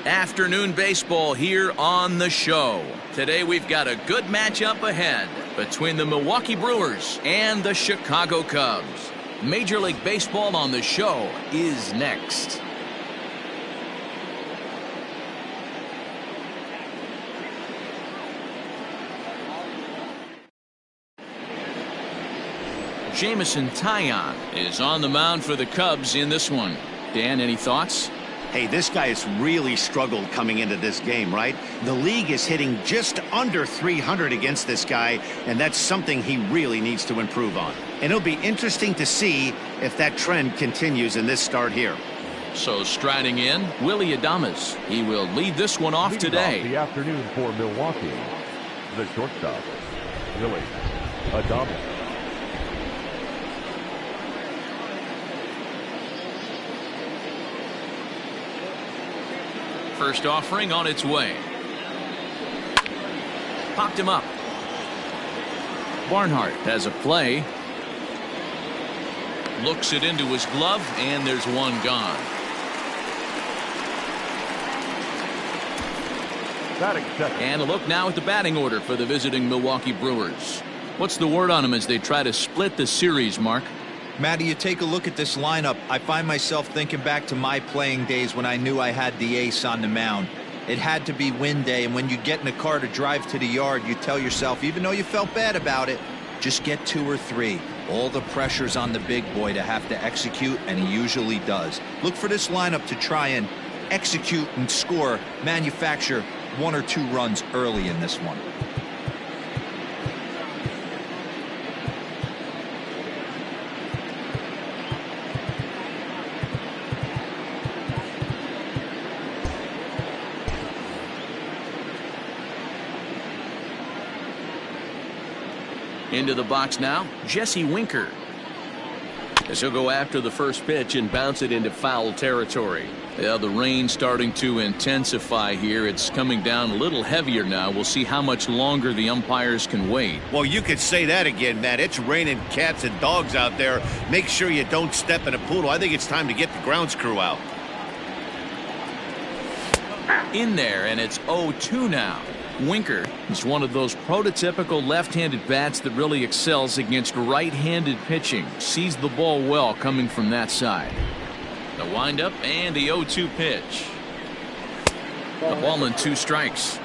Afternoon baseball here on the show. Today we've got a good matchup ahead between the Milwaukee Brewers and the Chicago Cubs. Major League Baseball on the show is next. Jameson Taillon is on the mound for the Cubs in this one. Dan, any thoughts? Hey, this guy has really struggled coming into this game, right? The league is hitting just under 300 against this guy, and that's something he really needs to improve on. And it'll be interesting to see if that trend continues in this start here. So striding in, Willie Adames. He will lead this one off today. The afternoon for Milwaukee, the shortstop, Willie Adames. First offering on its way. Popped him up. Barnhart has a play. Looks it into his glove, and there's one gone. And a look now at the batting order for the visiting Milwaukee Brewers. What's the word on them as they try to split the series, Mark? Matty, you take a look at this lineup. I find myself thinking back to my playing days when I knew I had the ace on the mound. It had to be win day, and when you get in a car to drive to the yard, you tell yourself, even though you felt bad about it, just get 2 or 3. All the pressure's on the big boy to have to execute, and he usually does. Look for this lineup to try and execute and score, manufacture 1 or 2 runs early in this one. Into the box now, Jesse Winker. As he'll go after the first pitch and bounce it into foul territory. Yeah, the rain starting to intensify here. It's coming down a little heavier now. We'll see how much longer the umpires can wait. Well, you could say that again, Matt. It's raining cats and dogs out there. Make sure you don't step in a poodle. I think it's time to get the grounds crew out. In there, and it's 0-2 now. Winker is one of those prototypical left-handed bats that really excels against right-handed pitching. Sees the ball well coming from that side. The windup and the 0-2 pitch. The ball and 2 strikes.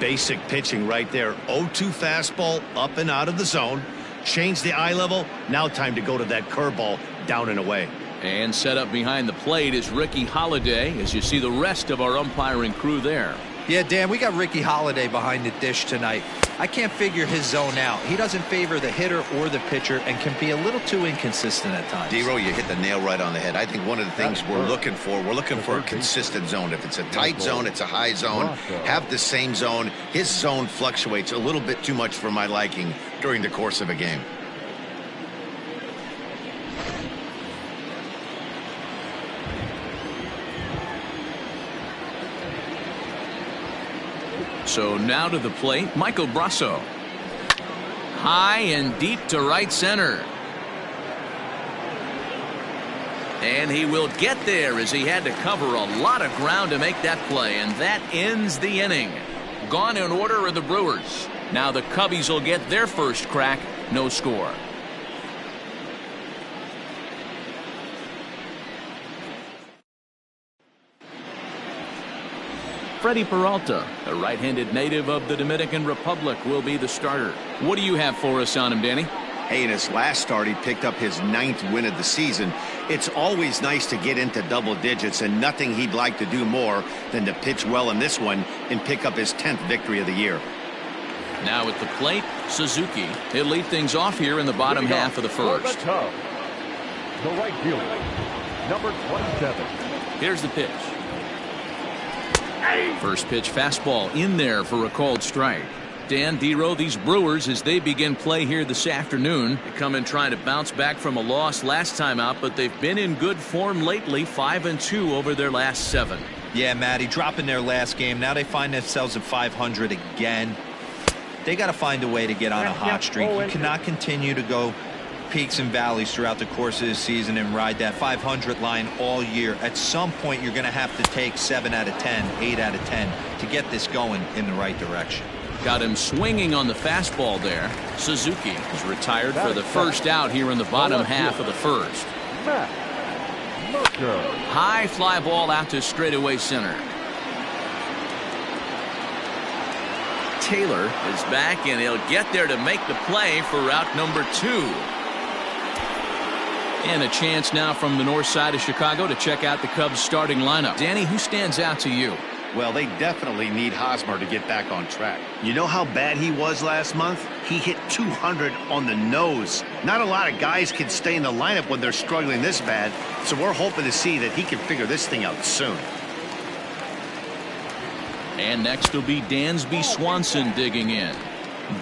Basic pitching right there. 0-2 fastball up and out of the zone. Change the eye level. Now time to go to that curveball down and away. And set up behind the plate is Ricky Holiday as you see the rest of our umpiring crew there. Yeah, Dan, we got Ricky Holiday behind the dish tonight. I can't figure his zone out. He doesn't favor the hitter or the pitcher and can be a little too inconsistent at times. D-Row, you hit the nail right on the head. I think one of the things we're looking for a consistent zone. If it's a tight zone, it's a high zone. Have the same zone. His zone fluctuates a little bit too much for my liking during the course of a game. So now to the plate, Michael Brasso. High and deep to right center. And he will get there as he had to cover a lot of ground to make that play. And that ends the inning. Gone in order are the Brewers. Now the Cubbies will get their first crack. No score. Freddie Peralta, a right-handed native of the Dominican Republic, will be the starter. What do you have for us on him, Danny? Hey, in his last start, he picked up his 9th win of the season. It's always nice to get into double digits, and nothing he'd like to do more than to pitch well in this one and pick up his 10th victory of the year. Now at the plate, Suzuki. He'll lead things off here in the bottom half of the first. The right fielder, number 27. Here's the pitch. First pitch fastball in there for a called strike. Dan, D-Row, these Brewers, as they begin play here this afternoon, they come in trying to bounce back from a loss last time out, but they've been in good form lately, 5-2 over their last 7. Yeah, Matty, dropping their last game. Now they find themselves at 500 again. They got to find a way to get on a hot streak. You cannot continue to go peaks and valleys throughout the course of the season and ride that 500 line all year. At some point, you're going to have to take 7 out of 10, 8 out of 10 to get this going in the right direction. Got him swinging on the fastball there. Suzuki is retired for the first out here in the bottom half of the first. High fly ball out to straightaway center. Taylor is back, and he'll get there to make the play for route number 2. And a chance now from the north side of Chicago to check out the Cubs starting lineup. Danny, who stands out to you? Well, they definitely need Hosmer to get back on track. You know how bad he was last month? He hit 200 on the nose. Not a lot of guys can stay in the lineup when they're struggling this bad, so we're hoping to see that he can figure this thing out soon. And next will be Dansby Swanson digging in.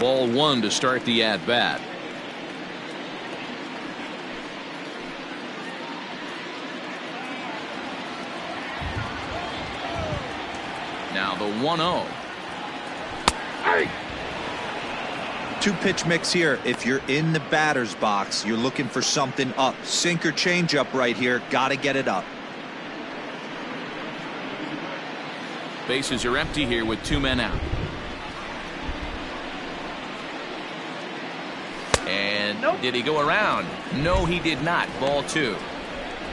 Ball 1 to start the at-bat. Now the 1-0. 2-pitch mix here. If you're in the batter's box, you're looking for something up. Sinker changeup right here. Got to get it up. Bases are empty here with 2 men out. And did he go around? No, he did not. Ball 2.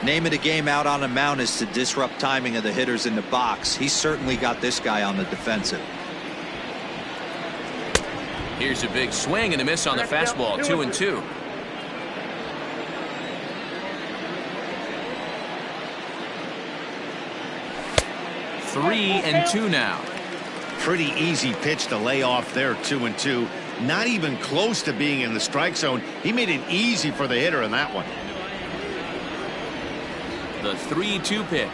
Name of the game out on the mound is to disrupt timing of the hitters in the box. He's certainly got this guy on the defensive. Here's a big swing and a miss on the fastball. 2-2. Three and two now. Pretty easy pitch to lay off there. 2-2. Not even close to being in the strike zone. He made it easy for the hitter in that one. The 3-2 pitch.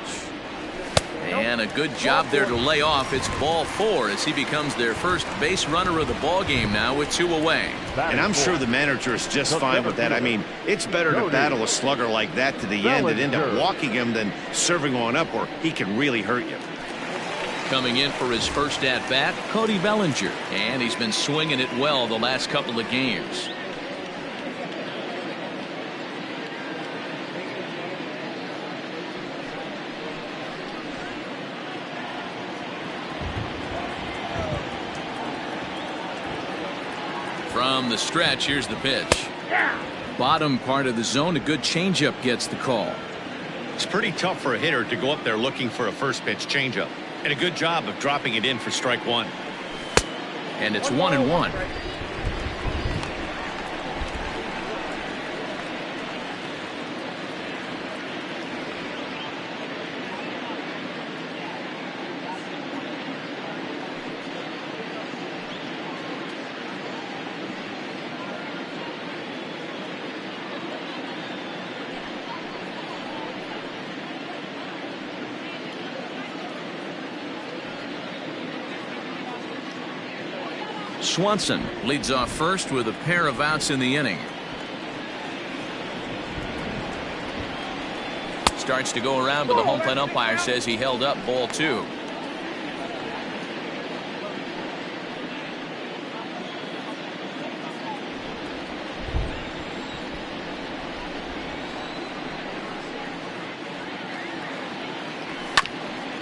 And a good job there to lay off. It's ball 4 as he becomes their first base runner of the ball game now with 2 away. And I'm sure the manager is just fine with that. I mean, it's better to battle a slugger like that to the end and end up walking him than serving on up where he can really hurt you. Coming in for his first at-bat, Cody Bellinger. And he's been swinging it well the last couple of games. From the stretch, here's the pitch. Bottom part of the zone, a good changeup gets the call. It's pretty tough for a hitter to go up there looking for a first pitch changeup. And a good job of dropping it in for strike 1. And it's 1-1. Swanson leads off first with a pair of outs in the inning. Starts to go around, but the home plate umpire says he held up. Ball 2.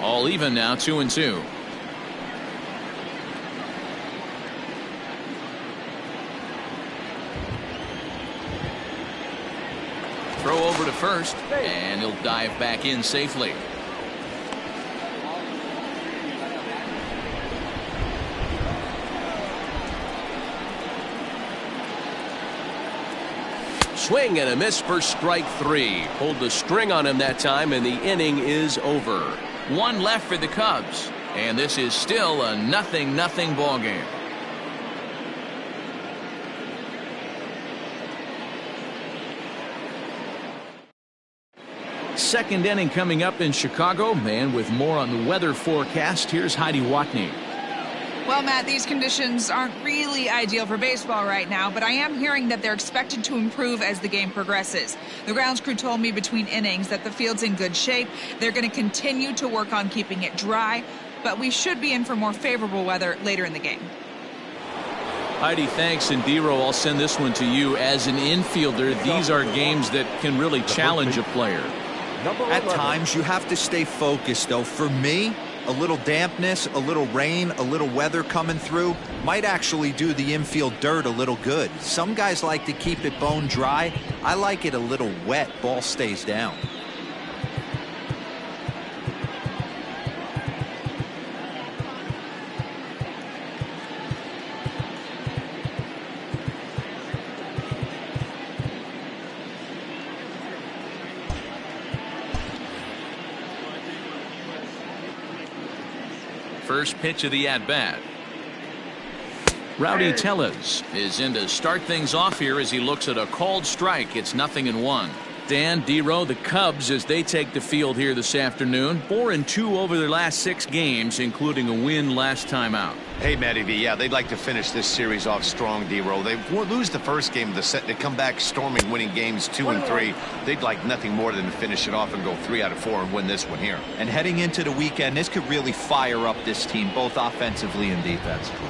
All even now, 2-2. Throw over to first, and he'll dive back in safely. Swing and a miss for strike 3. Pulled the string on him that time, and the inning is over. 1 left for the Cubs, and this is still a 0-0 ball game. Second inning coming up in Chicago, and with more on the weather forecast, here's Heidi Watney. Well, Matt, these conditions aren't really ideal for baseball right now, but I am hearing that they're expected to improve as the game progresses. The grounds crew told me between innings that the field's in good shape. They're going to continue to work on keeping it dry, but we should be in for more favorable weather later in the game. Heidi, thanks. And Dero, I'll send this one to you. As an infielder, these are games that can really challenge a player. At times, you have to stay focused, though. For me, a little dampness, a little rain, a little weather coming through might actually do the infield dirt a little good. Some guys like to keep it bone dry. I like it a little wet. Ball stays down. First pitch of the at-bat. Rowdy Tellez is in to start things off here as he looks at a called strike. It's 0-1. Dan, Dero, the Cubs, as they take the field here this afternoon, 4-2 over their last 6 games, including a win last time out. Hey, Matty V, yeah, they'd like to finish this series off strong, Dero. They lose the first game of the set. They come back storming, winning games 2 and 3. They'd like nothing more than to finish it off and go 3 out of 4 and win this one here. And heading into the weekend, this could really fire up this team, both offensively and defensively.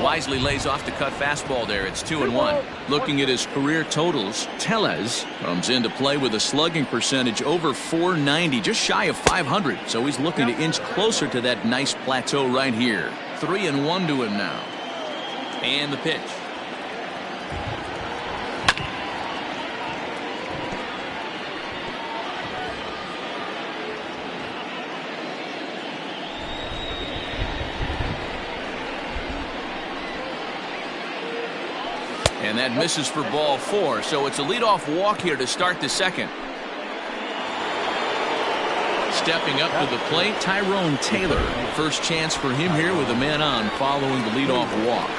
Wisely lays off the cut fastball there. It's 2-1. Looking at his career totals, Tellez comes into play with a slugging percentage over .490, just shy of .500. So he's looking to inch closer to that nice plateau right here. 3-1 to him now. And the pitch. And that misses for ball 4, so it's a leadoff walk here to start the second. Stepping up to the plate, Tyrone Taylor. First chance for him here with a man on following the leadoff walk.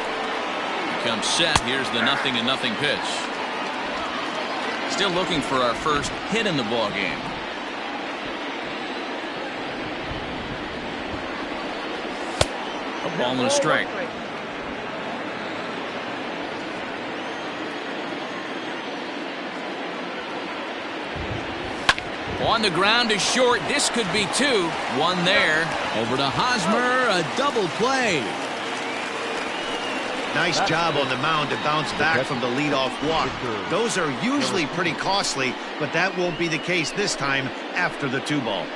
He comes set. Here's the 0-0 pitch. Still looking for our first hit in the ball game. A ball and a strike. On the ground to short. This could be 2. 1 there. Over to Hosmer. A double play. Nice job on the mound to bounce back from the leadoff walk. Those are usually pretty costly, but that won't be the case this time after the 2-ball.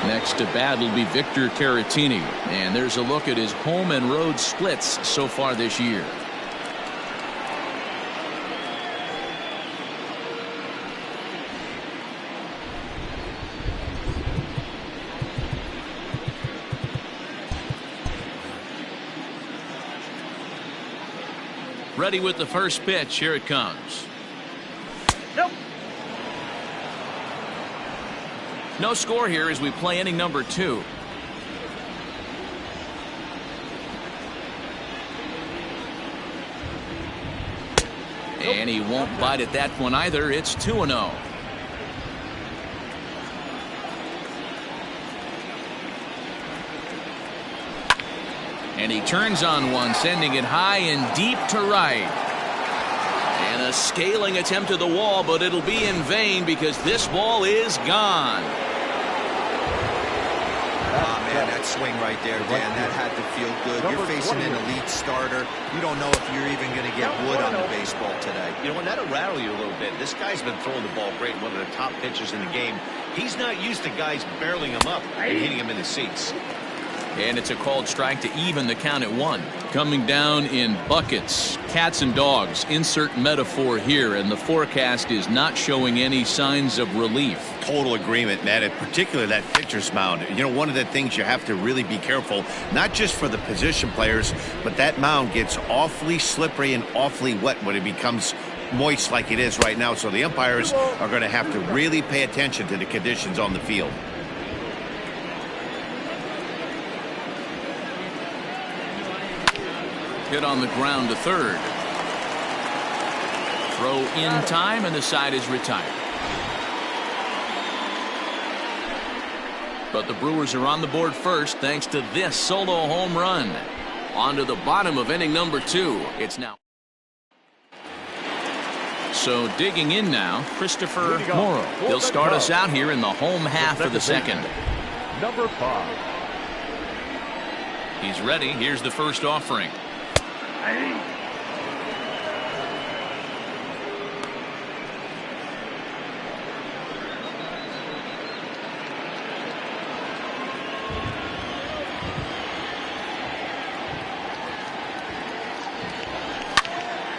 Next to bat will be Victor Caratini, and there's a look at his home and road splits so far this year. Ready with the first pitch. Here it comes. No score here as we play inning number 2. And he won't bite at that one either. It's 2-0. And he turns on one, sending it high and deep to right. And a scaling attempt to the wall, but it'll be in vain because this ball is gone. Man, that swing right there, Dan, that had to feel good. You're facing an elite starter. You don't know if you're even going to get wood on the baseball today. You know, and that'll rattle you a little bit. This guy's been throwing the ball great, one of the top pitchers in the game. He's not used to guys barreling him up and hitting him in the seats. And it's a called strike to even the count at 1. Coming down in buckets, cats and dogs. Insert metaphor here, and the forecast is not showing any signs of relief. Total agreement, Matt, in particular that pitcher's mound. You know, one of the things you have to really be careful, not just for the position players, but that mound gets awfully slippery and awfully wet when it becomes moist like it is right now. So the umpires are going to have to really pay attention to the conditions on the field. Hit on the ground to third. Throw in time, and the side is retired. But the Brewers are on the board first thanks to this solo home run. On to the bottom of inning number 2. It's now So digging in now, Christopher Morrow. He'll start us out here in the home half of the second. Number 5. He's ready. Here's the first offering.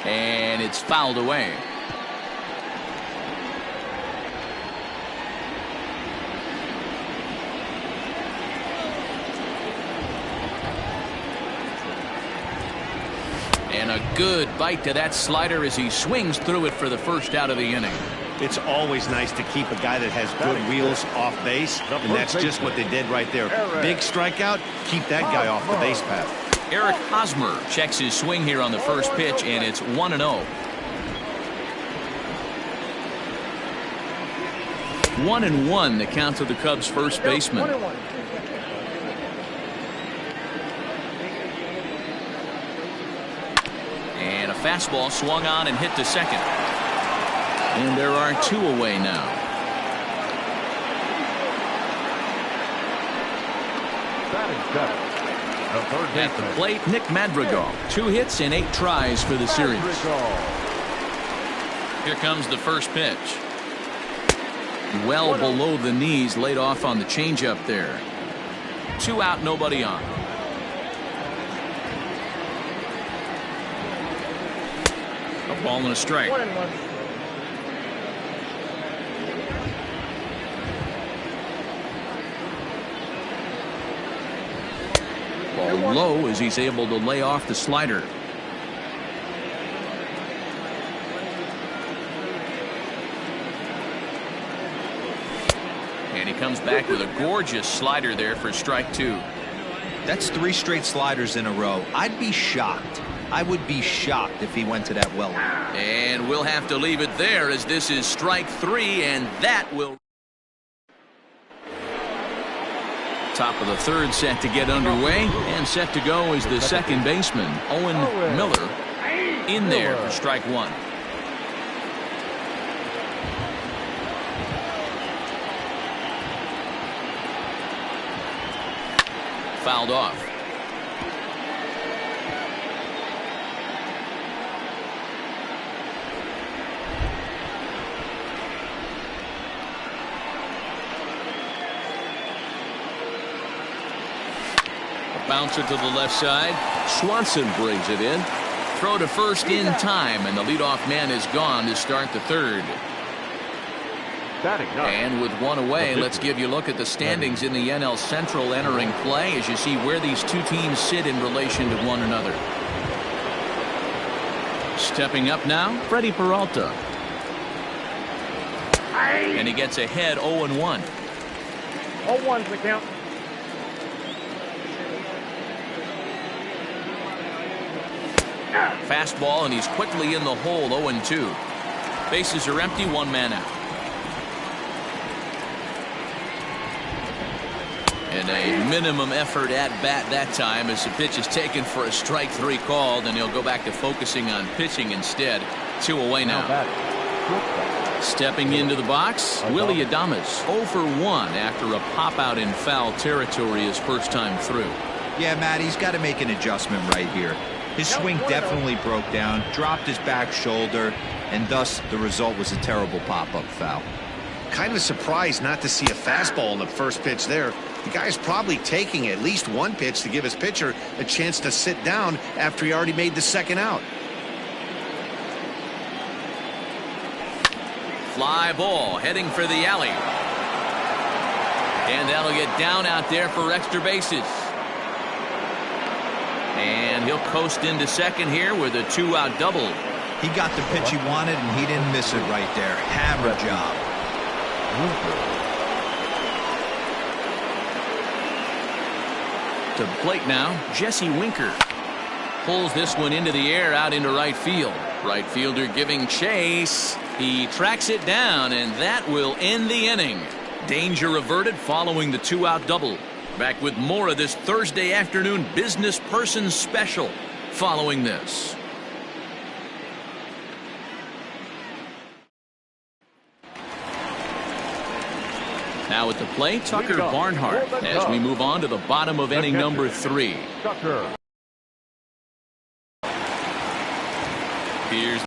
And it's fouled away. And a good bite to that slider as he swings through it for the first out of the inning. It's always nice to keep a guy that has good wheels off base, and that's just what they did right there. Big strikeout, keep that guy off the base path. Eric Hosmer checks his swing here on the first pitch, and it's 1-0. 1-1 the count to the Cubs first baseman. And a fastball swung on and hit to second. And there are 2 away now. Batting seventh. The third At the plate, Nick Madrigal. 2 hits and 8 tries for the series. Here comes the first pitch. Well below the knees, laid off on the changeup there. 2 out, nobody on. A ball and a strike. 1-1. Ball low as he's able to lay off the slider. And he comes back with a gorgeous slider there for strike 2. That's 3 straight sliders in a row. I'd be shocked. I would be shocked if he went to that well. And we'll have to leave it there as this is strike 3, and that will. Top of the third set to get underway, and set to go is the second baseman, Owen Miller, in there for strike 1. Fouled off. Bouncer to the left side. Swanson brings it in. Throw to first in time, and the leadoff man is gone to start the third. And with 1 away, let's give you a look at the standings in the NL Central entering play as you see where these 2 teams sit in relation to one another. Stepping up now, Freddie Peralta. And he gets ahead 0-1. 0-1's the count. Fastball, and he's quickly in the hole, 0-2. Bases are empty, 1 man out. And a minimum effort at bat that time as the pitch is taken for a strike 3 called, and he'll go back to focusing on pitching instead. 2 away now. Stepping into the box, Willie Adames, 0 for 1 after a pop out in foul territory his first time through. Yeah, Matt, he's got to make an adjustment right here. His swing definitely broke down, dropped his back shoulder, and thus the result was a terrible pop-up foul. Kind of surprised not to see a fastball in the first pitch there. The guy's probably taking at least 1 pitch to give his pitcher a chance to sit down after he already made the second out. Fly ball heading for the alley. And that'll get down out there for extra bases. And he'll coast into second here with a 2-out double. He got the pitch he wanted, and he didn't miss it right there. Hammer job. To the plate now, Jesse Winker. Pulls this one into the air out into right field. Right fielder giving chase. He tracks it down, and that will end the inning. Danger averted following the 2-out double. Back with more of this Thursday afternoon business person special following this. Now at the plate, Tucker Barnhart as we move on to the bottom of inning number 3. Tucker. There's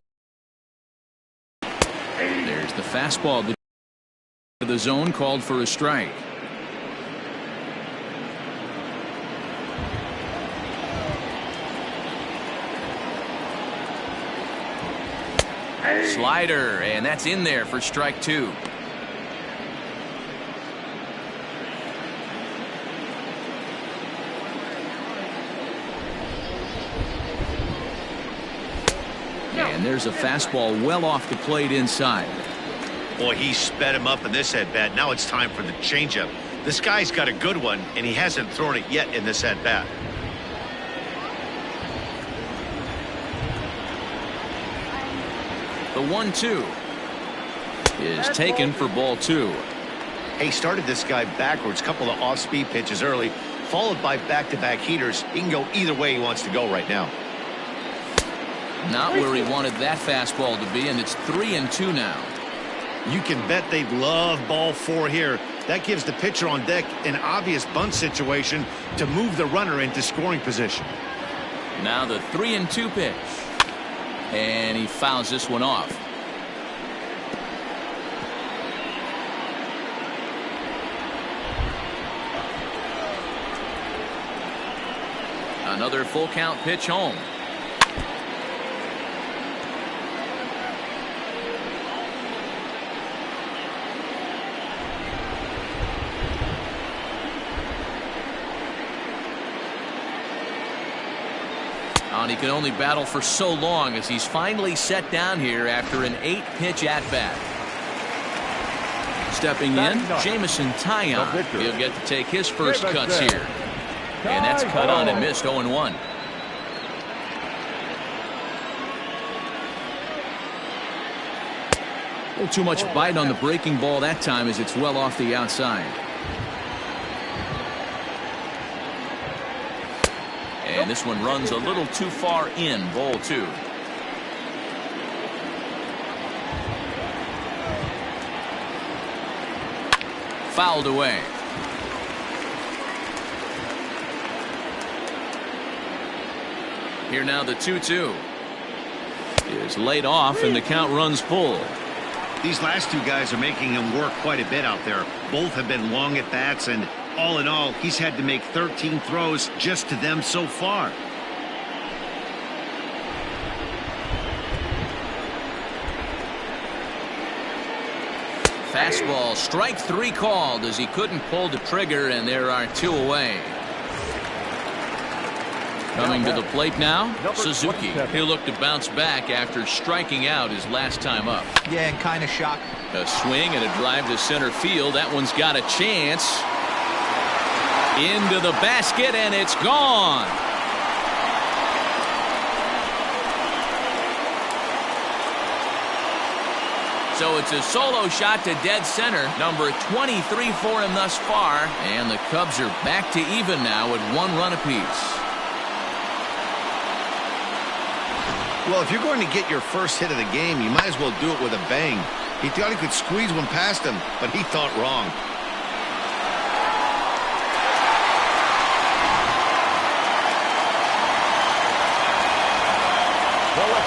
the fastball to the zone, called for a strike. Slider, and that's in there for strike 2. And there's a fastball well off the plate inside. Boy, he sped him up in this at-bat. Now it's time for the changeup. This guy's got a good one, and he hasn't thrown it yet in this at-bat. The 1-2 is taken for ball 2. Hey, started this guy backwards, couple of off-speed pitches early, followed by back-to-back heaters. He can go either way he wants to go right now. Not where he wanted that fastball to be, and it's 3-2 now. You can bet they love ball 4 here. That gives the pitcher on deck an obvious bunt situation to move the runner into scoring position. Now the 3-2 pitch. And he fouls this one off. Another full count pitch home. And he can only battle for so long as he's finally set down here after an 8-pitch at-bat. Stepping in, Jamison Taillon. He'll get to take his first cuts here. And that's cut on and missed 0-1. A little too much bite on the breaking ball that time as it's well off the outside. And this one runs a little too far in, ball 2. Fouled away. Here now the 2-2 is laid off and the count runs full. These last two guys are making him work quite a bit out there. Both have been long at bats, and all in all, he's had to make 13 throws just to them so far. Fastball, strike 3 called as he couldn't pull the trigger, and there are 2 away. Coming to the plate now, Suzuki. He'll look to bounce back after striking out his last time up. Yeah, and kind of shocked. A swing and a drive to center field. That one's got a chance. Into the basket, and it's gone. So it's a solo shot to dead center. Number 23 for him thus far. And the Cubs are back to even now at 1 run apiece. Well, if you're going to get your first hit of the game, you might as well do it with a bang. He thought he could squeeze one past him, but he thought wrong.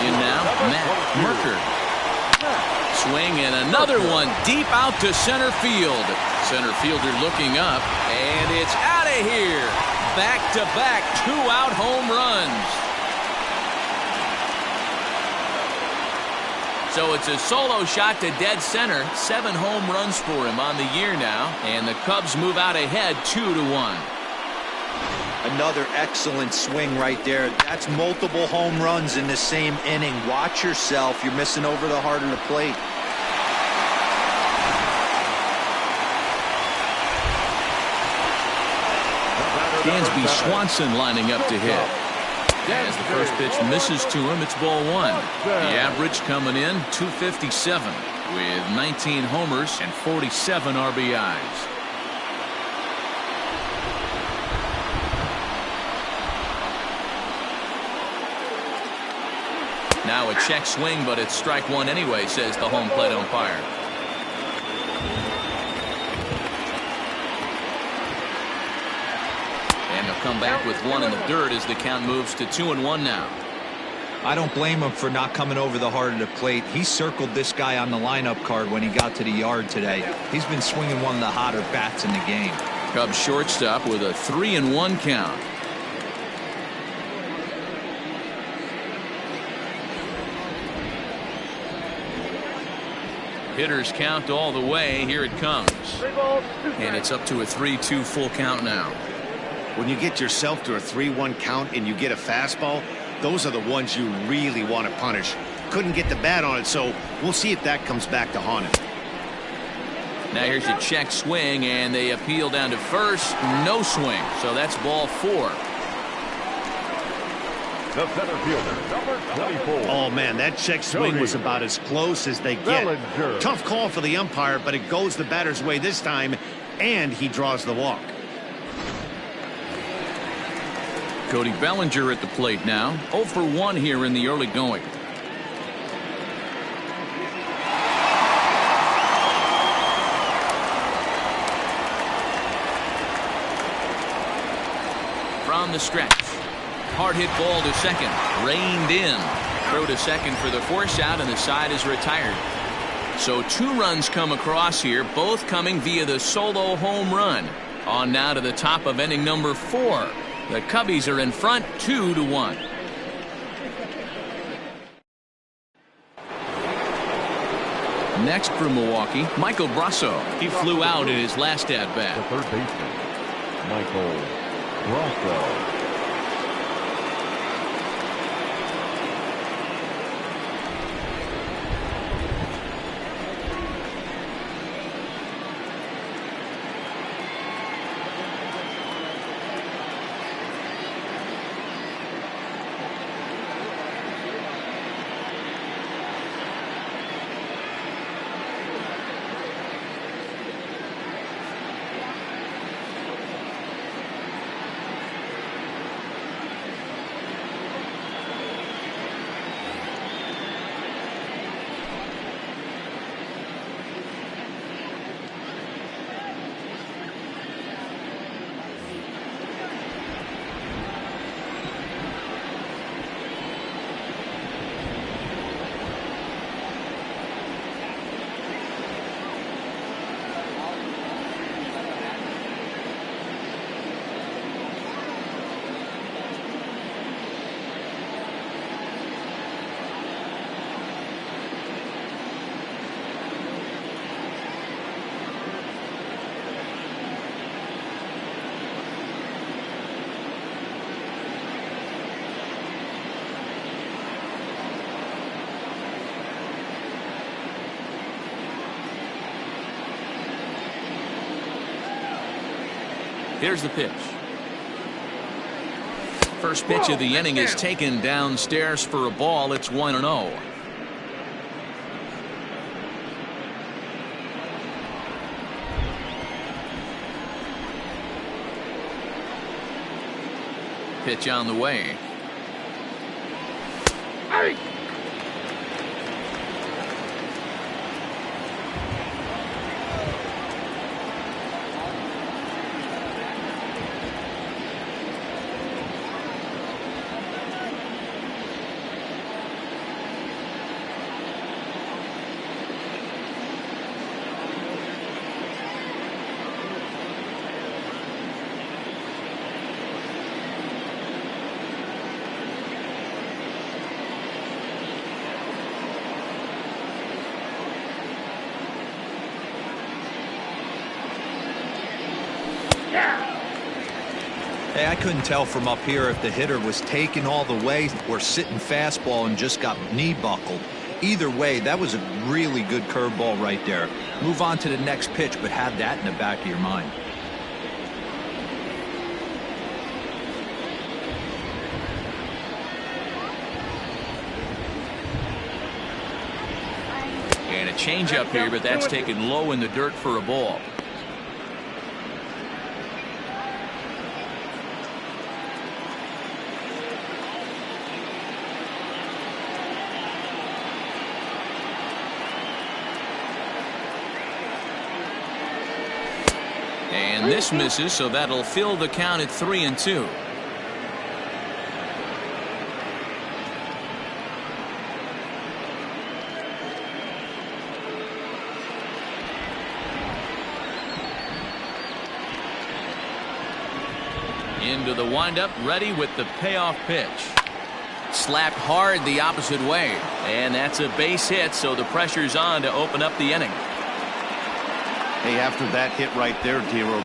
In now, Matt Merker. Swing and another one deep out to center field. Center fielder looking up, and it's out of here. Back-to-back 2-out home runs. So it's a solo shot to dead center. 7 home runs for him on the year now, and the Cubs move out ahead 2-1. Another excellent swing right there. That's multiple home runs in the same inning. Watch yourself. You're missing over the heart of the plate. Dansby Swanson lining up to hit. As the first pitch misses to him, it's ball 1. The average coming in 257 with 19 homers and 47 RBIs. Now a check swing, but it's strike 1 anyway, says the home plate umpire. come back with one in the dirt as the count moves to 2-1 now. I don't blame him for not coming over the heart of the plate. He circled this guy on the lineup card when he got to the yard today. He's been swinging one of the hotter bats in the game. Cubs shortstop with a 3-1 count. Hitters count all the way. Here it comes. And it's up to a 3-2 full count now. When you get yourself to a 3-1 count and you get a fastball, those are the ones you really want to punish. Couldn't get the bat on it, so we'll see if that comes back to haunt him. Now here's a check swing, and they appeal down to first. No swing, so that's ball 4. The center fielder, number 24. Oh, man, that check swing was about as close as they get. Bellinger. Tough call for the umpire, but it goes the batter's way this time, and he draws the walk. Cody Bellinger at the plate now. 0 for 1 here in the early going. From the stretch. Hard hit ball to second. Reined in. Throw to second for the force out, and the side is retired. So 2 runs come across here, both coming via the solo home run. On now to the top of inning number 4. The Cubbies are in front 2-1. Next for Milwaukee, Michael Brasso. He flew out in his last at bat. The third baseman, Michael Peralta. Here's the pitch. First pitch of the inning is taken downstairs for a ball. It's 1-0. Pitch on the way. Hey, I couldn't tell from up here if the hitter was taking all the way or sitting fastball and just got knee buckled. Either way, that was a really good curveball right there. Move on to the next pitch, but have that in the back of your mind. And a changeup here, but that's taken low in the dirt for a ball. And this misses, so that'll fill the count at 3-2. Into the windup, ready with the payoff pitch. Slapped hard the opposite way. And that's a base hit, so the pressure's on to open up the inning. Hey, after that hit right there, Dero.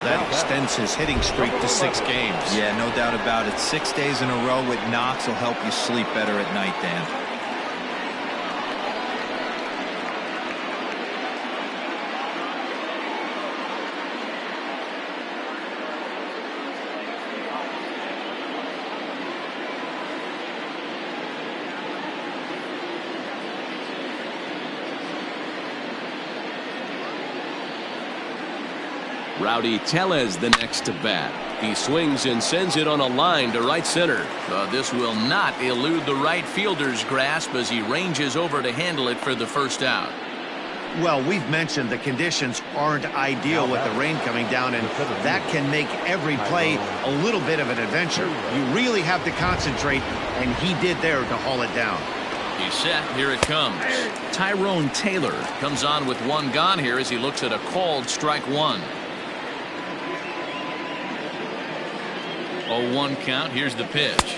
That extends his hitting streak to 6 games. Yeah, no doubt about it. 6 days in a row with knocks will help you sleep better at night, Dan. Rowdy Tellez the next to bat. He swings and sends it on a line to right center. This will not elude the right fielder's grasp as he ranges over to handle it for the first out. Well, we've mentioned the conditions aren't ideal with the rain coming down, and that can make every play a little bit of an adventure. You really have to concentrate, and he did there to haul it down. He's set. Here it comes. Tyrone Taylor comes on with 1 gone here as he looks at a called strike 1. 0-1 count. Here's the pitch.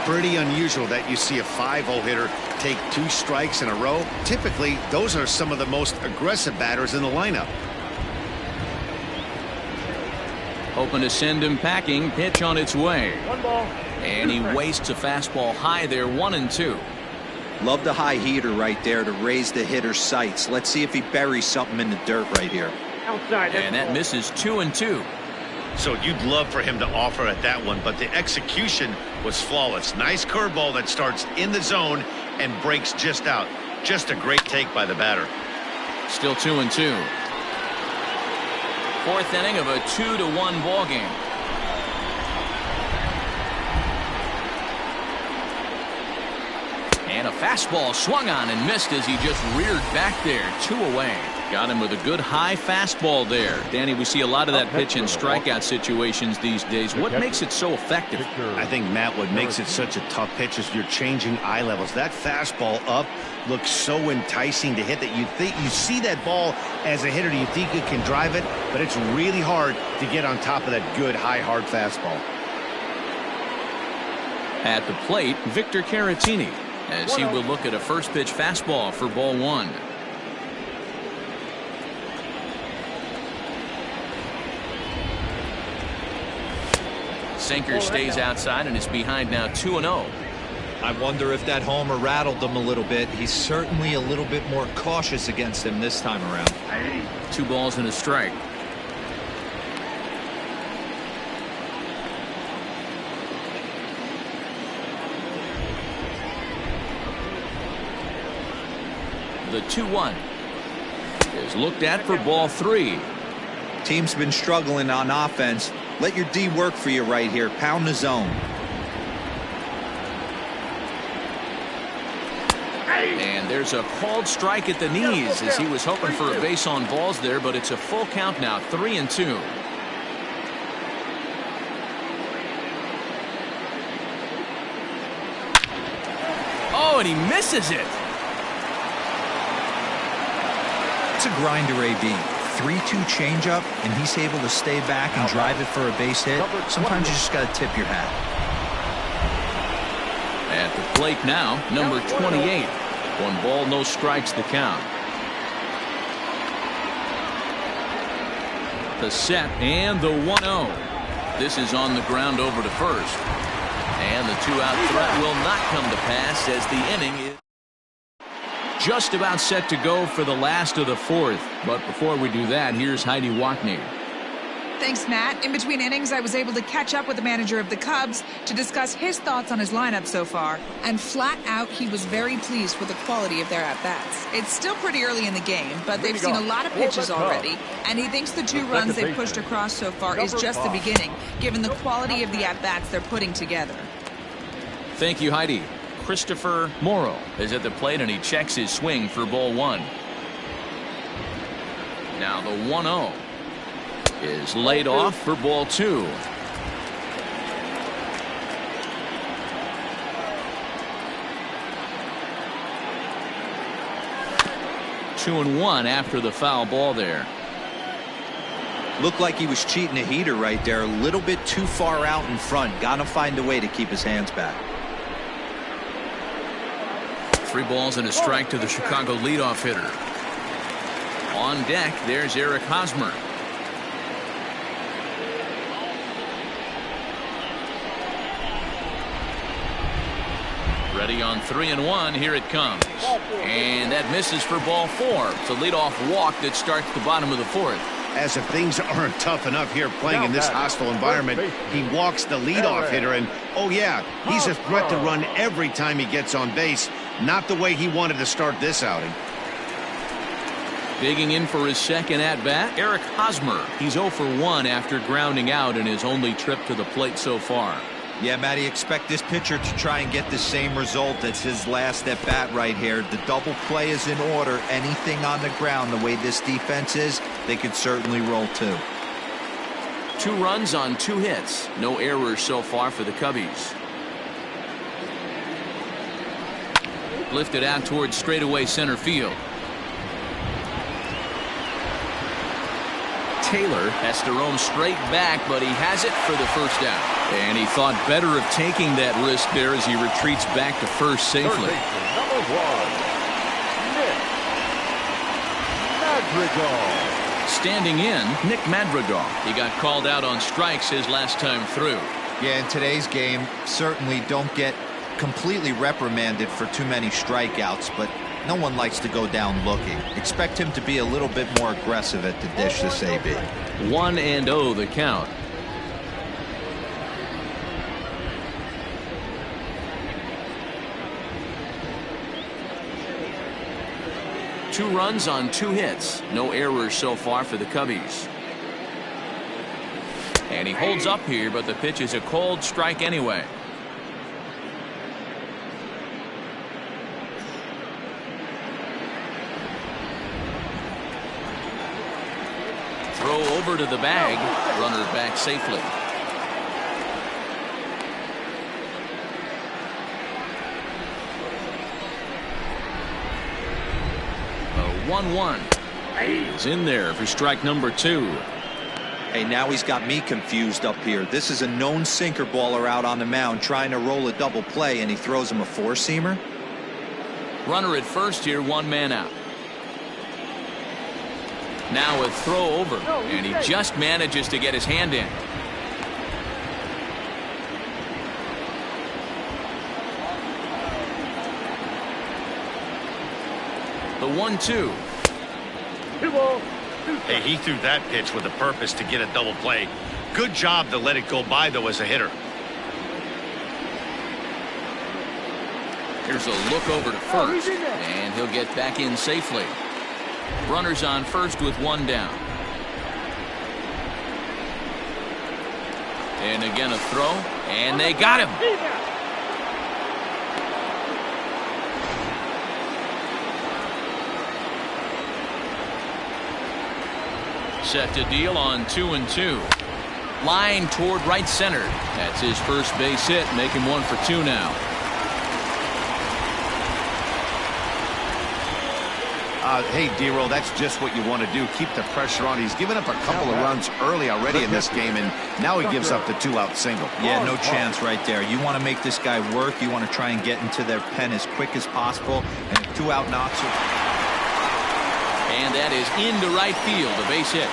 Pretty unusual that you see a 5-0 hitter take 2 strikes in a row. Typically, those are some of the most aggressive batters in the lineup. Hoping to send him packing. Pitch on its way. 1 ball. And he wastes a fastball high there. 1-2. Love the high heater right there to raise the hitter's sights. Let's see if he buries something in the dirt right here. Outside. And that misses. 2-2. So you'd love for him to offer at that one, but the execution was flawless. Nice curveball that starts in the zone and breaks just out. Just a great take by the batter. Still 2-2. 4th inning of a 2-1 ball game. And a fastball swung on and missed as he just reared back there. 2 away. Got him with a good high fastball there. Danny, we see a lot of that pitch in strikeout situations these days. What makes it so effective? I think, Matt, what makes it such a tough pitch is you're changing eye levels. That fastball up looks so enticing to hit that you think you see that ball as a hitter. You think you can drive it, but it's really hard to get on top of that good high hard fastball. At the plate, Victor Caratini, as he will look at a first pitch fastball for ball 1. Sinker stays outside and is behind now 2-0. I wonder if that homer rattled him a little bit. He's certainly a little bit more cautious against him this time around. 2 balls and a strike. The 2-1 is looked at for ball 3. Team's been struggling on offense. Let your D work for you right here. Pound the zone. And there's a called strike at the knees as he was hoping for a base on balls there, but it's a full count now, 3-2. Oh, and he misses it. It's a grinder, AB. 3-2 changeup, and he's able to stay back and drive it for a base hit. Sometimes you just got to tip your hat. At the plate now, number 28. 1 ball, no strikes, the count. The set and the 1-0. This is on the ground over to first. And the 2-out threat will not come to pass as the inning is just about set to go for the last of the 4th. But before we do that, here's Heidi Watney. Thanks, Matt. In between innings, I was able to catch up with the manager of the Cubs to discuss his thoughts on his lineup so far. And flat out, he was very pleased with the quality of their at-bats. It's still pretty early in the game, but they've seen a lot of pitches already. And he thinks the 2 runs they've pushed across so far is just the beginning, given the quality of the at-bats they're putting together. Thank you, Heidi. Christopher Morrow is at the plate, and he checks his swing for ball 1. Now the 1-0 is laid off for ball 2. Two and 1 after the foul ball there. Looked like he was cheating a heater right there. A little bit too far out in front. Got to find a way to keep his hands back. 3 balls and a strike to the Chicago leadoff hitter. On deck, there's Eric Hosmer. Ready on 3-1. Here it comes. And that misses for ball 4. It's a leadoff walk that starts the bottom of the 4th. As if things aren't tough enough here playing in this hostile environment, he walks the leadoff hitter, and oh yeah, he's a threat to run every time he gets on base. Not the way he wanted to start this outing. Digging in for his second at-bat, Eric Hosmer. He's 0 for 1 after grounding out in his only trip to the plate so far. Yeah, Matty, expect this pitcher to try and get the same result as his last at-bat right here. The double play is in order. Anything on the ground, the way this defense is, they could certainly roll 2. 2 runs on 2 hits. No errors so far for the Cubbies. Lifted out towards straightaway center field. Taylor has to roam straight back, but he has it for the first out. And he thought better of taking that risk there as he retreats back to first safely. Number 1, Nick Madrigal. Standing in, Nick Madrigal. He got called out on strikes his last time through. Yeah, in today's game, certainly don't get completely reprimanded for too many strikeouts, but no one likes to go down looking. Expect him to be a little bit more aggressive at the dish this AB. 1-0 the count. Two runs on 2 hits. No errors so far for the Cubbies. And he holds up here, but the pitch is a cold strike anyway. Throw over to the bag. Runner back safely. A 1-1. He's in there for strike number 2. Hey, now he's got me confused up here. This is a known sinker baller out on the mound trying to roll a double play, and he throws him a 4-seamer. Runner at first here, 1 man out. Now a throw over, and he just manages to get his hand in. The 1-2. Hey, he threw that pitch with a purpose to get a double play. Good job to let it go by, though, as a hitter. Here's a look over to first, and he'll get back in safely. Runners on first with one down. And again a throw, and they got him. Set to deal on 2-2. Line toward right center. That's his first base hit, making 1 for 2 now. Hey, D-Roll, that's just what you want to do. Keep the pressure on. He's given up a couple of runs early already in this game, and now he gives up the 2-out single. Yeah, no chance right there. You want to make this guy work. You want to try and get into their pen as quick as possible, and if 2-out knocks it. And that is into right field, a base hit.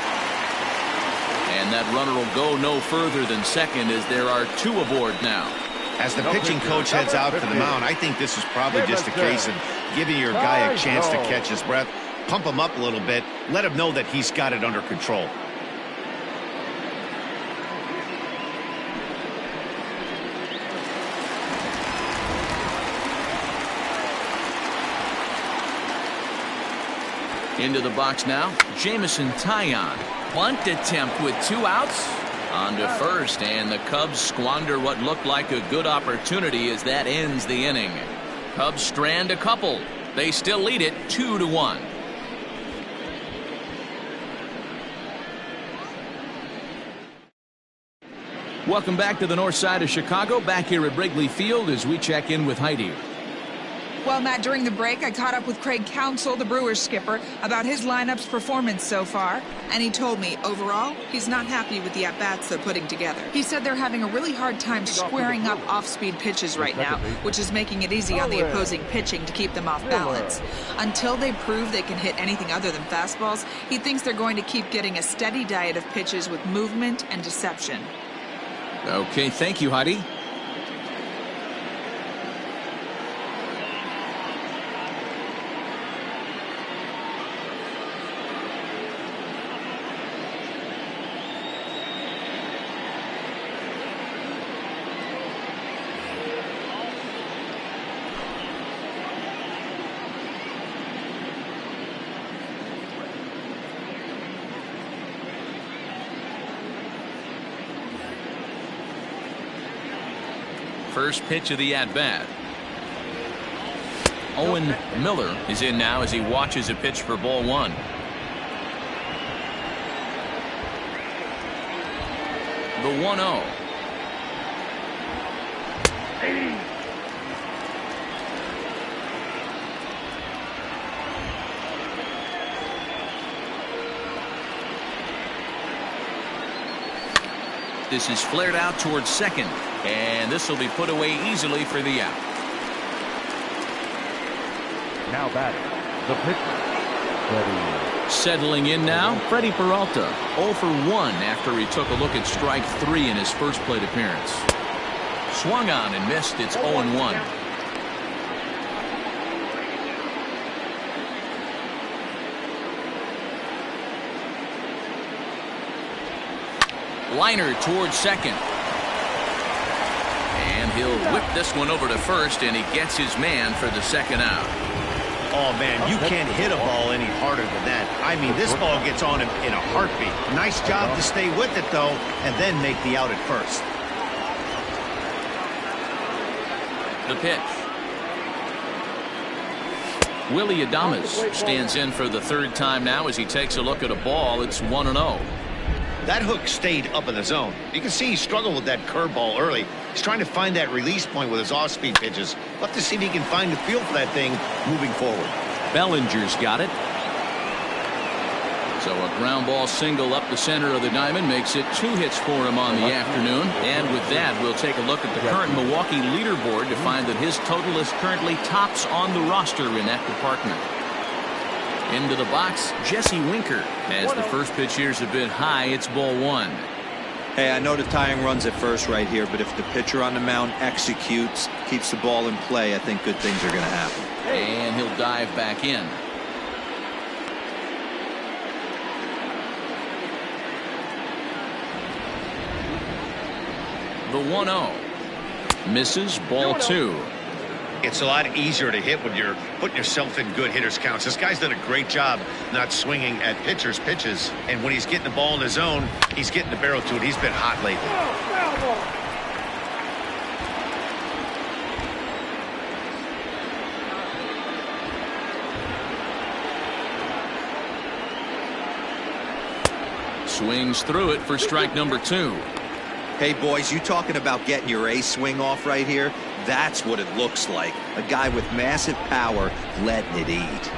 And that runner will go no further than second as there are 2 aboard now. As the pitching coach heads out to the mound, I think this is probably just a case of giving your guy a chance to catch his breath, pump him up a little bit, let him know that he's got it under control. Into the box now, Jamison Taillon. Bunt attempt with 2 outs. On to first, and the Cubs squander what looked like a good opportunity as that ends the inning. Cubs strand a couple. They still lead it 2-1. Welcome back to the north side of Chicago, back here at Wrigley Field as we check in with Heidi. Well, Matt, during the break, I caught up with Craig Counsell, the Brewers skipper, about his lineup's performance so far. And he told me, overall, he's not happy with the at-bats they're putting together. He said they're having a really hard time squaring up off-speed pitches right now, which is making it easy on the opposing pitching to keep them off balance. Until they prove they can hit anything other than fastballs, he thinks they're going to keep getting a steady diet of pitches with movement and deception. Okay, thank you, Heidi. First pitch of the at-bat. Owen Miller is in now as he watches a pitch for ball 1. The 1-0. This is flared out towards second, and this will be put away easily for the out. Now batting, the pitcher. Settling in now, Freddie Peralta, 0 for 1 after he took a look at strike 3 in his first plate appearance. Swung on and missed. It's 0-1. Liner towards second. And he'll whip this one over to first, and he gets his man for the second out. Oh, man, you can't hit a ball any harder than that. I mean, this ball gets on him in a heartbeat. Nice job to stay with it, though, and then make the out at first. The pitch. Willie Adames stands in for the 3rd time now as he takes a look at a ball. It's 1-0. That hook stayed up in the zone. You can see he struggled with that curveball early. He's trying to find that release point with his off-speed pitches. We'll have to see if he can find the feel for that thing moving forward. Bellinger's got it. So a ground ball single up the center of the diamond makes it 2 hits for him on the afternoon. And with that, we'll take a look at the current Milwaukee leaderboard to find that his total is currently tops on the roster in that department. Into the box, Jesse Winker. As the first pitch here's a bit high, it's ball 1. Hey, I know the tying runs at first right here, but if the pitcher on the mound executes, keeps the ball in play, I think good things are going to happen. And he'll dive back in. The 1-0. Misses, ball 2. It's a lot easier to hit when you're putting yourself in good hitters' counts. This guy's done a great job not swinging at pitchers' pitches. And when he's getting the ball in his zone, he's getting the barrel to it. He's been hot lately. Swings through it for strike number 2. Hey, boys, you talking about getting your ace swing off right here? That's what it looks like. A guy with massive power letting it eat.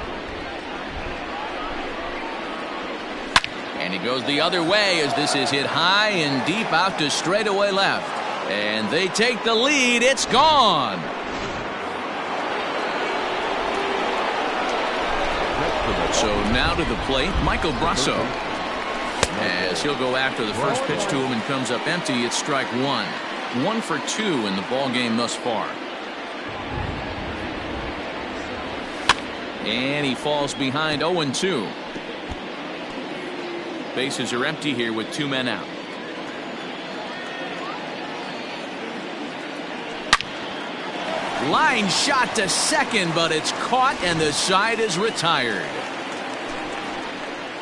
And he goes the other way as this is hit high and deep out to straightaway left. And they take the lead. It's gone. So now to the plate, Michael Brasso. As he'll go after the first pitch to him and comes up empty, it's strike 1. 1 for 2 in the ball game thus far. And he falls behind 0-2. Bases are empty here with 2 men out. Line shot to second, but it's caught and the side is retired.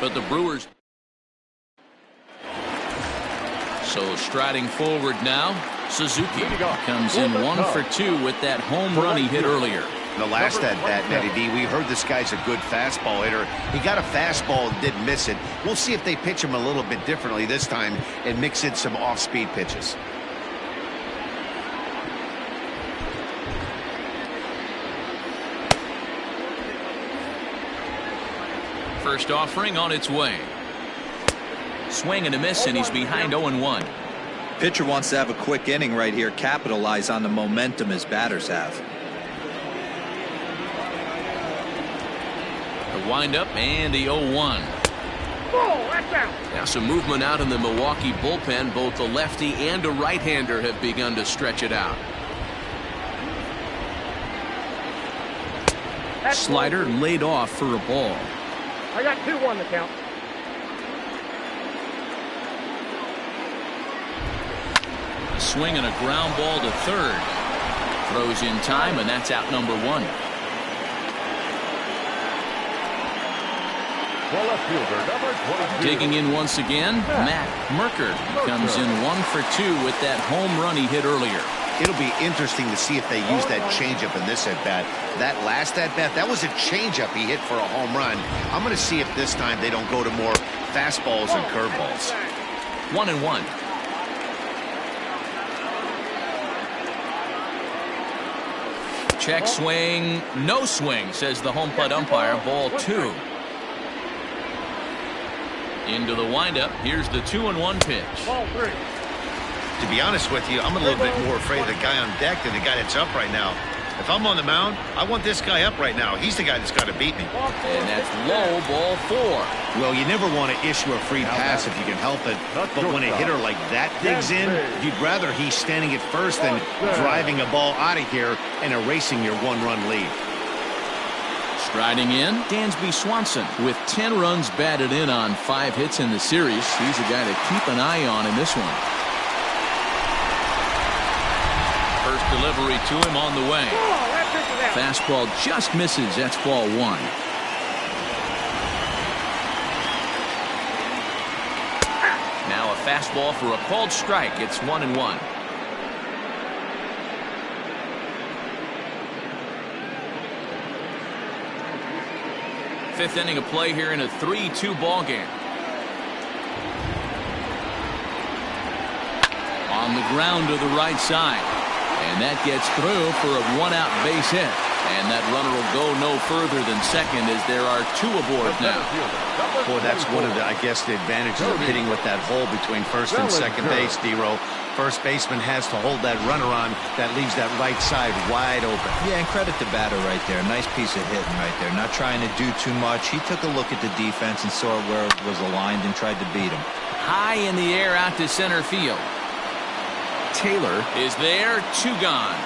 But the Brewers. So striding forward now, Suzuki comes in 1 for 2 with that home run he hit earlier. The last at bat, Matty D, we heard this guy's a good fastball hitter. He got a fastball and didn't miss it. We'll see if they pitch him a little bit differently this time and mix in some off-speed pitches. First offering on its way. Swing and a miss, and he's behind 0-1. Pitcher wants to have a quick inning right here, capitalize on the momentum his batters have. The windup and the 0-1. Now some movement out in the Milwaukee bullpen. Both a lefty and a right-hander have begun to stretch it out. Slider laid off for a ball. I got 2-1 the count. A swing and a ground ball to third. Throws in time, and that's out number 1. Digging in once again, Matt Merker. He comes in 1 for 2 with that home run he hit earlier. It'll be interesting to see if they use that changeup in this at-bat. That last at-bat, that was a changeup he hit for a home run. I'm going to see if this time they don't go to more fastballs and curveballs. 1-1. Check swing, no swing, says the home plate umpire. Ball 2. Into the windup. Here's the 2-1 pitch. Ball 3. To be honest with you, I'm a little bit more afraid of the guy on deck than the guy that's up right now. If I'm on the mound, I want this guy up right now. He's the guy that's got to beat me. And that's low, ball 4. Well, you never want to issue a free pass if you can help it. But when a hitter like that digs in, you'd rather he's standing at first than driving a ball out of here and erasing your 1-run lead. Striding in, Dansby Swanson with 10 runs batted in on 5 hits in the series. He's a guy to keep an eye on in this one. First delivery to him on the way. Fastball just misses. That's ball 1. Now a fastball for a called strike. It's 1-1. Fifth inning of play here in a 3-2 ball game. On the ground to the right side. And that gets through for a 1-out base hit. And that runner will go no further than second as there are 2 aboard now. Boy, that's one of the, I guess, the advantages of hitting with that hole between first and second base, D-Row. First baseman has to hold that runner on. That leaves that right side wide open. Yeah, and credit the batter right there. Nice piece of hitting right there. Not trying to do too much. He took a look at the defense and saw where it was aligned and tried to beat him. High in the air out to center field. Taylor is there, 2 gone.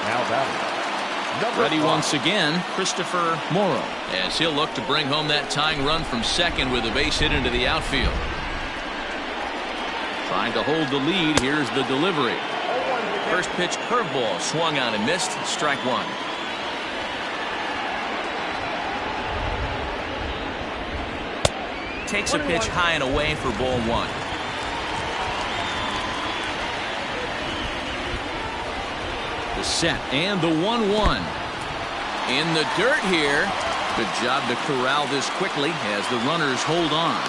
Now batting. Ready once again, Christopher Morrow, as he'll look to bring home that tying run from second with a base hit into the outfield. Trying to hold the lead. Here's the delivery. First pitch curveball swung on and missed. Strike one. Takes a pitch high and away for ball one. The set and the 1-1. In the dirt here. Good job to corral this quickly as the runners hold on.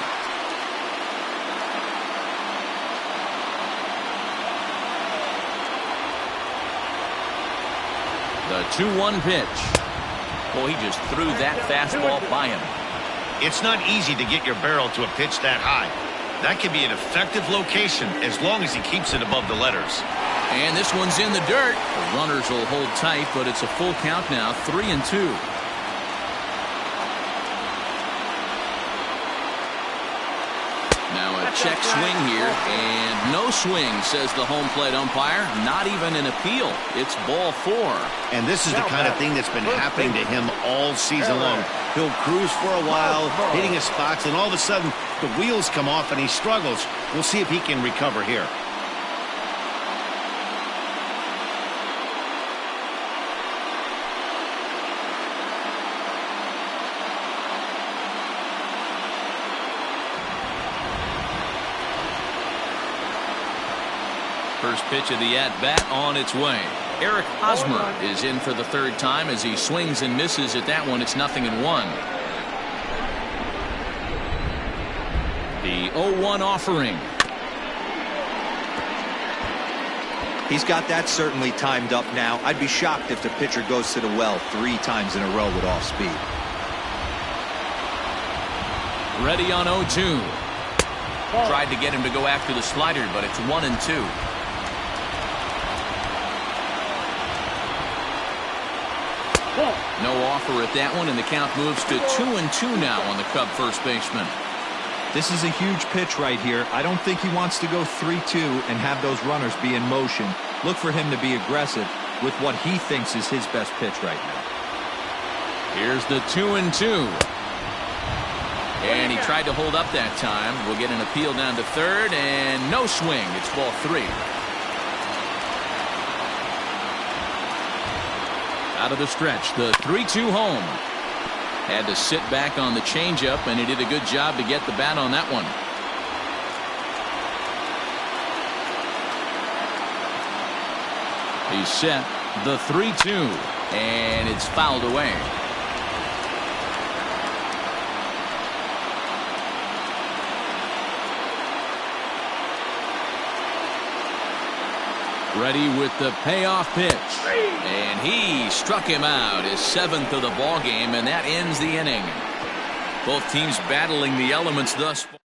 The 2-1 pitch. Boy, he just threw that fastball by him. It's not easy to get your barrel to a pitch that high. That can be an effective location as long as he keeps it above the letters. And this one's in the dirt. The runners will hold tight, but it's a full count now, 3-2. Now a check swing here, and no swing, says the home plate umpire. Not even an appeal. It's ball four. And this is the kind of thing that's been happening to him all season long. He'll cruise for a while, hitting his spots, and all of a sudden the wheels come off and he struggles. We'll see if he can recover here. First pitch of the at-bat on its way. Eric Hosmer is in for the third time as he swings and misses at that one. It's 0-1. The 0-1 offering. He's got that certainly timed up now. I'd be shocked if the pitcher goes to the well 3 times in a row with off speed. Ready on 0-2. Tried to get him to go after the slider, but it's 1-2. No offer at that one, and the count moves to 2-2 now on the Cub first baseman. This is a huge pitch right here. I don't think he wants to go 3-2 and have those runners be in motion. Look for him to be aggressive with what he thinks is his best pitch right now. Here's the 2-2. And he tried to hold up that time. We'll get an appeal down to third, and no swing. It's ball 3. Out of the stretch, the 3-2 home. Had to sit back on the changeup, and he did a good job to get the bat on that one. He's set, the 3-2, and it's fouled away. Ready with the payoff pitch, and he struck him out, his 7th of the ball game, and that ends the inning. Both teams battling the elements thus far.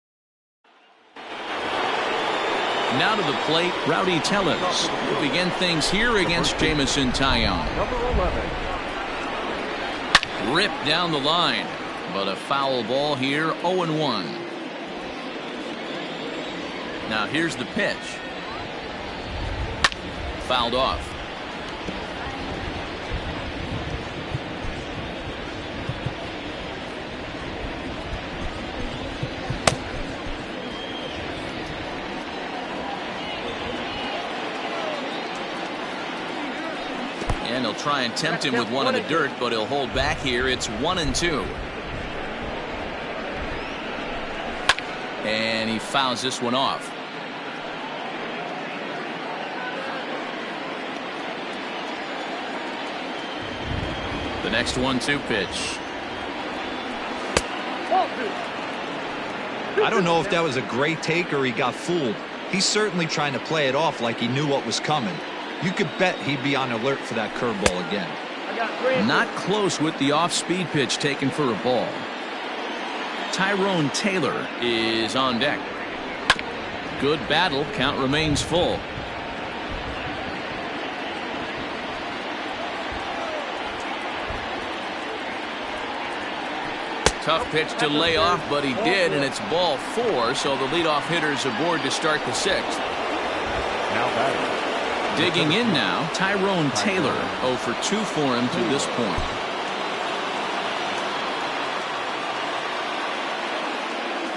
Now to the plate, Rowdy Tellez will begin things here against Jamison Taillon. Ripped down the line, but a foul ball here, 0-1. Now here's the pitch. Fouled off. And he'll try and tempt him with one in the dirt, but he'll hold back here. It's 1-2. And he fouls this one off. The next 1-2 pitch. I don't know if that was a great take or he got fooled. He's certainly trying to play it off like he knew what was coming. You could bet he'd be on alert for that curveball again. Not close with the off-speed pitch taken for a ball. Tyrone Taylor is on deck. Good battle. Count remains full. Tough pitch to lay off, but he did, and it's ball 4, so the leadoff hitter's aboard to start the 6th. Now batting. Digging in now, Tyrone Taylor, 0 for 2 for him to this point.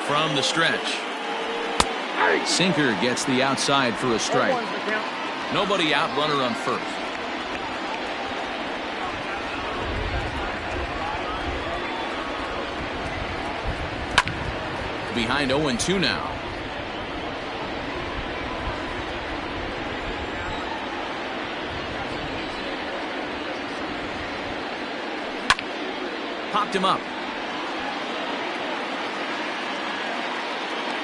From the stretch. Sinker gets the outside for a strike. Nobody out, runner on first. Behind 0-2 now. Popped him up.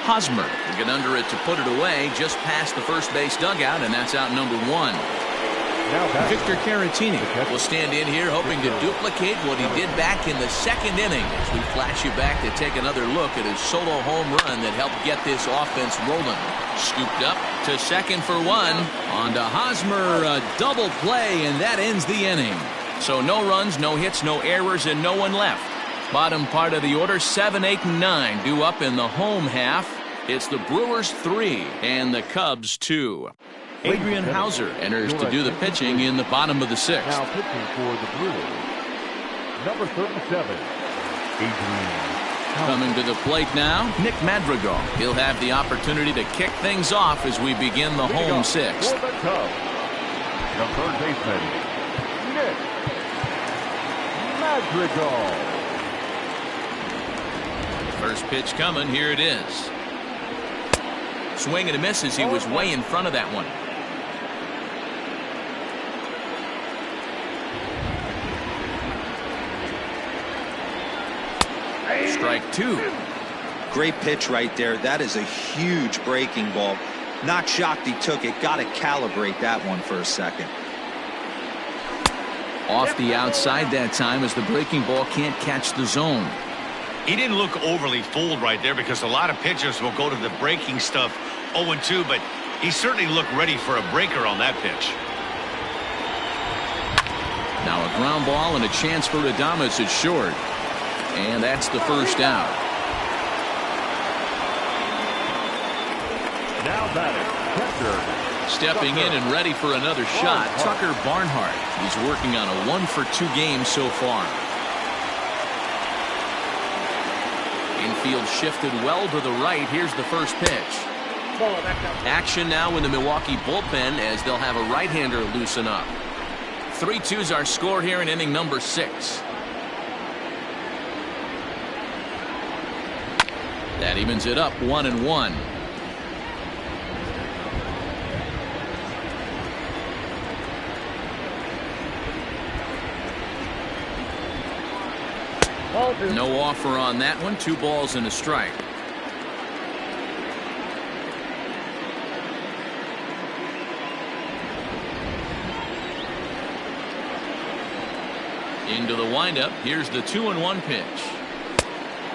Hosmer will get under it to put it away just past the first base dugout, and that's out number 1. Victor Caratini will stand in here hoping to duplicate what he did back in the second inning as we flash you back to take another look at his solo home run that helped get this offense rolling. Scooped up to second for 1. On to Hosmer, a double play, and that ends the inning. So no runs, no hits, no errors, and no one left. Bottom part of the order, 7, 8, and 9 due up in the home half. It's the Brewers 3 and the Cubs 2. Adrian Hauser enters to do the pitching in the bottom of the 6th. Now pitching for the Brewers, number 37, Adrian. Coming to the plate now, Nick Madrigal. He'll have the opportunity to kick things off as we begin the home 6th. For the Cubs, the third baseman, Nick Madrigal. First pitch coming, here it is. Swing and a miss as he was way in front of that one. Strike 2. Great pitch right there. That is a huge breaking ball. Not shocked he took it. Got to calibrate that one for a second. Off the outside that time as the breaking ball can't catch the zone. He didn't look overly fooled right there because a lot of pitchers will go to the breaking stuff 0-2, but he certainly looked ready for a breaker on that pitch. Now a ground ball and a chance for Adames at short. And that's the first out. Now batting, catcher. Stepping in and ready for another shot, Tucker Barnhart. He's working on a 1-for-2 game so far. Infield shifted well to the right. Here's the first pitch. Action now in the Milwaukee bullpen as they'll have a right-hander loosen up. 3-2's our score here in inning number 6. That evens it up 1-1. No offer on that one. 2 balls and a strike. Into the windup. Here's the 2-1 pitch.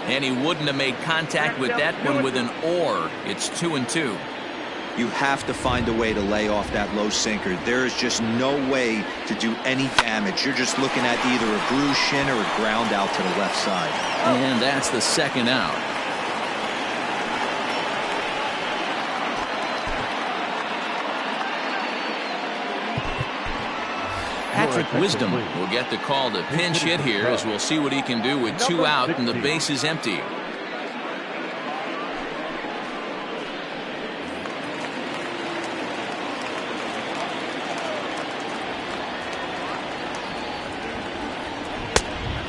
And he wouldn't have made contact with that one with an or. It's 2-2. You have to find a way to lay off that low sinker. There is just no way to do any damage. You're just looking at either a bruised shin or a ground out to the left side. And that's the second out. Patrick Wisdom will get the call to pinch hit here as we'll see what he can do with 2 out and the base is empty.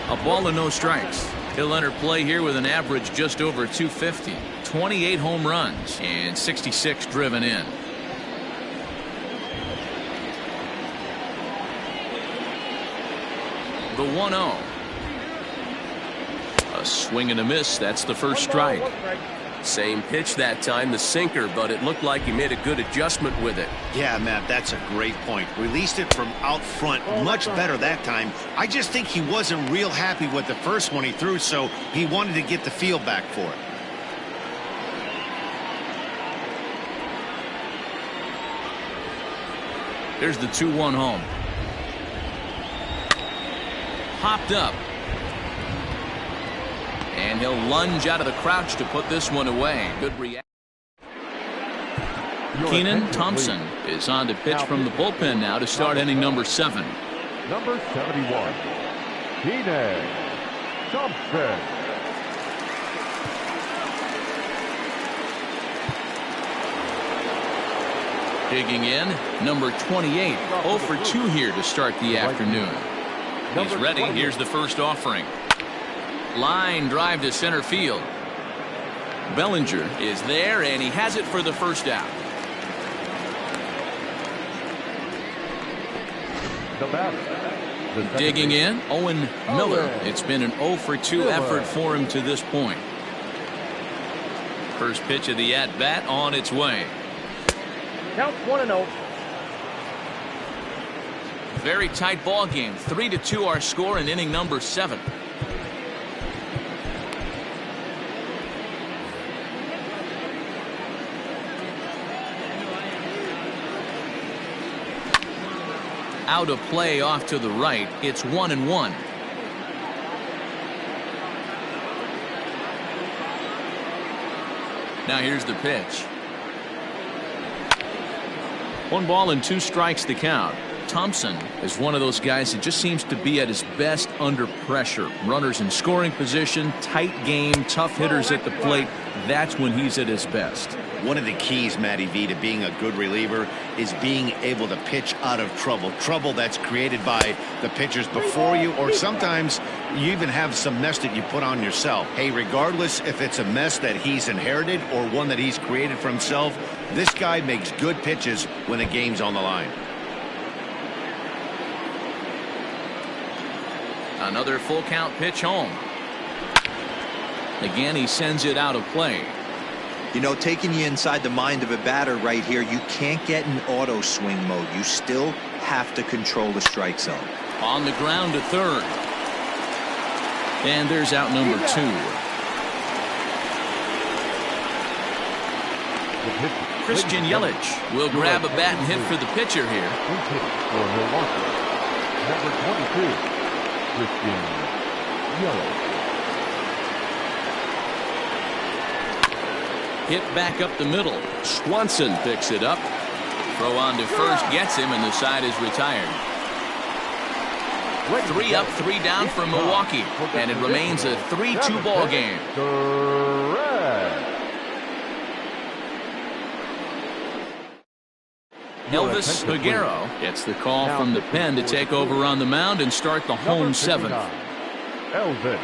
A ball and no strikes. He'll enter play here with an average just over 250. 28 home runs and 66 driven in. The 1-0. A swing and a miss. That's the first strike. Same pitch that time, the sinker, but it looked like he made a good adjustment with it. Yeah, Matt, that's a great point. Released it from out front much better that time. I just think he wasn't real happy with the first one he threw, so he wanted to get the feel back for it. Here's the 2-1 home. Popped up. And he'll lunge out of the crouch to put this one away. Good reaction. Keenan Thompson is on to pitch from the bullpen now to start inning number 7. Number 71, Keenan Thompson. Digging in, number 28, 0 for 2 here to start the afternoon. He's ready. Here's the first offering. Line drive to center field. Bellinger is there, and he has it for the first out. The batter. Digging in, Owen Miller. It's been an 0 for 2 effort for him to this point. First pitch of the at-bat on its way. Count 1-0. Very tight ball game. 3-2 our score in inning number 7. Out of play off to the right. It's 1-1. Now here's the pitch. 1 ball and 2 strikes the count. Thompson is one of those guys that just seems to be at his best under pressure. Runners in scoring position, tight game, tough hitters at the plate. That's when he's at his best. One of the keys, Matty V, to being a good reliever is being able to pitch out of trouble. Trouble that's created by the pitchers before you, or sometimes you even have some mess that you put on yourself. Hey, regardless if it's a mess that he's inherited or one that he's created for himself, this guy makes good pitches when the game's on the line. Another full count pitch home. Again, he sends it out of play. You know, taking you inside the mind of a batter right here, you can't get in auto swing mode. You still have to control the strike zone. On the ground to third. And there's out number 2. Christian Yelich will grab a bat and hit for the pitcher here. For Milwaukee, number 22, Christian Yelich. Hit back up the middle. Swanson picks it up. Throw on to first, gets him, and the side is retired. 3 up, 3 down for Milwaukee, and it remains a 3-2 ball game. Elvis Higuero gets the call from the pen to take over on the mound and start the home 7th. Elvis.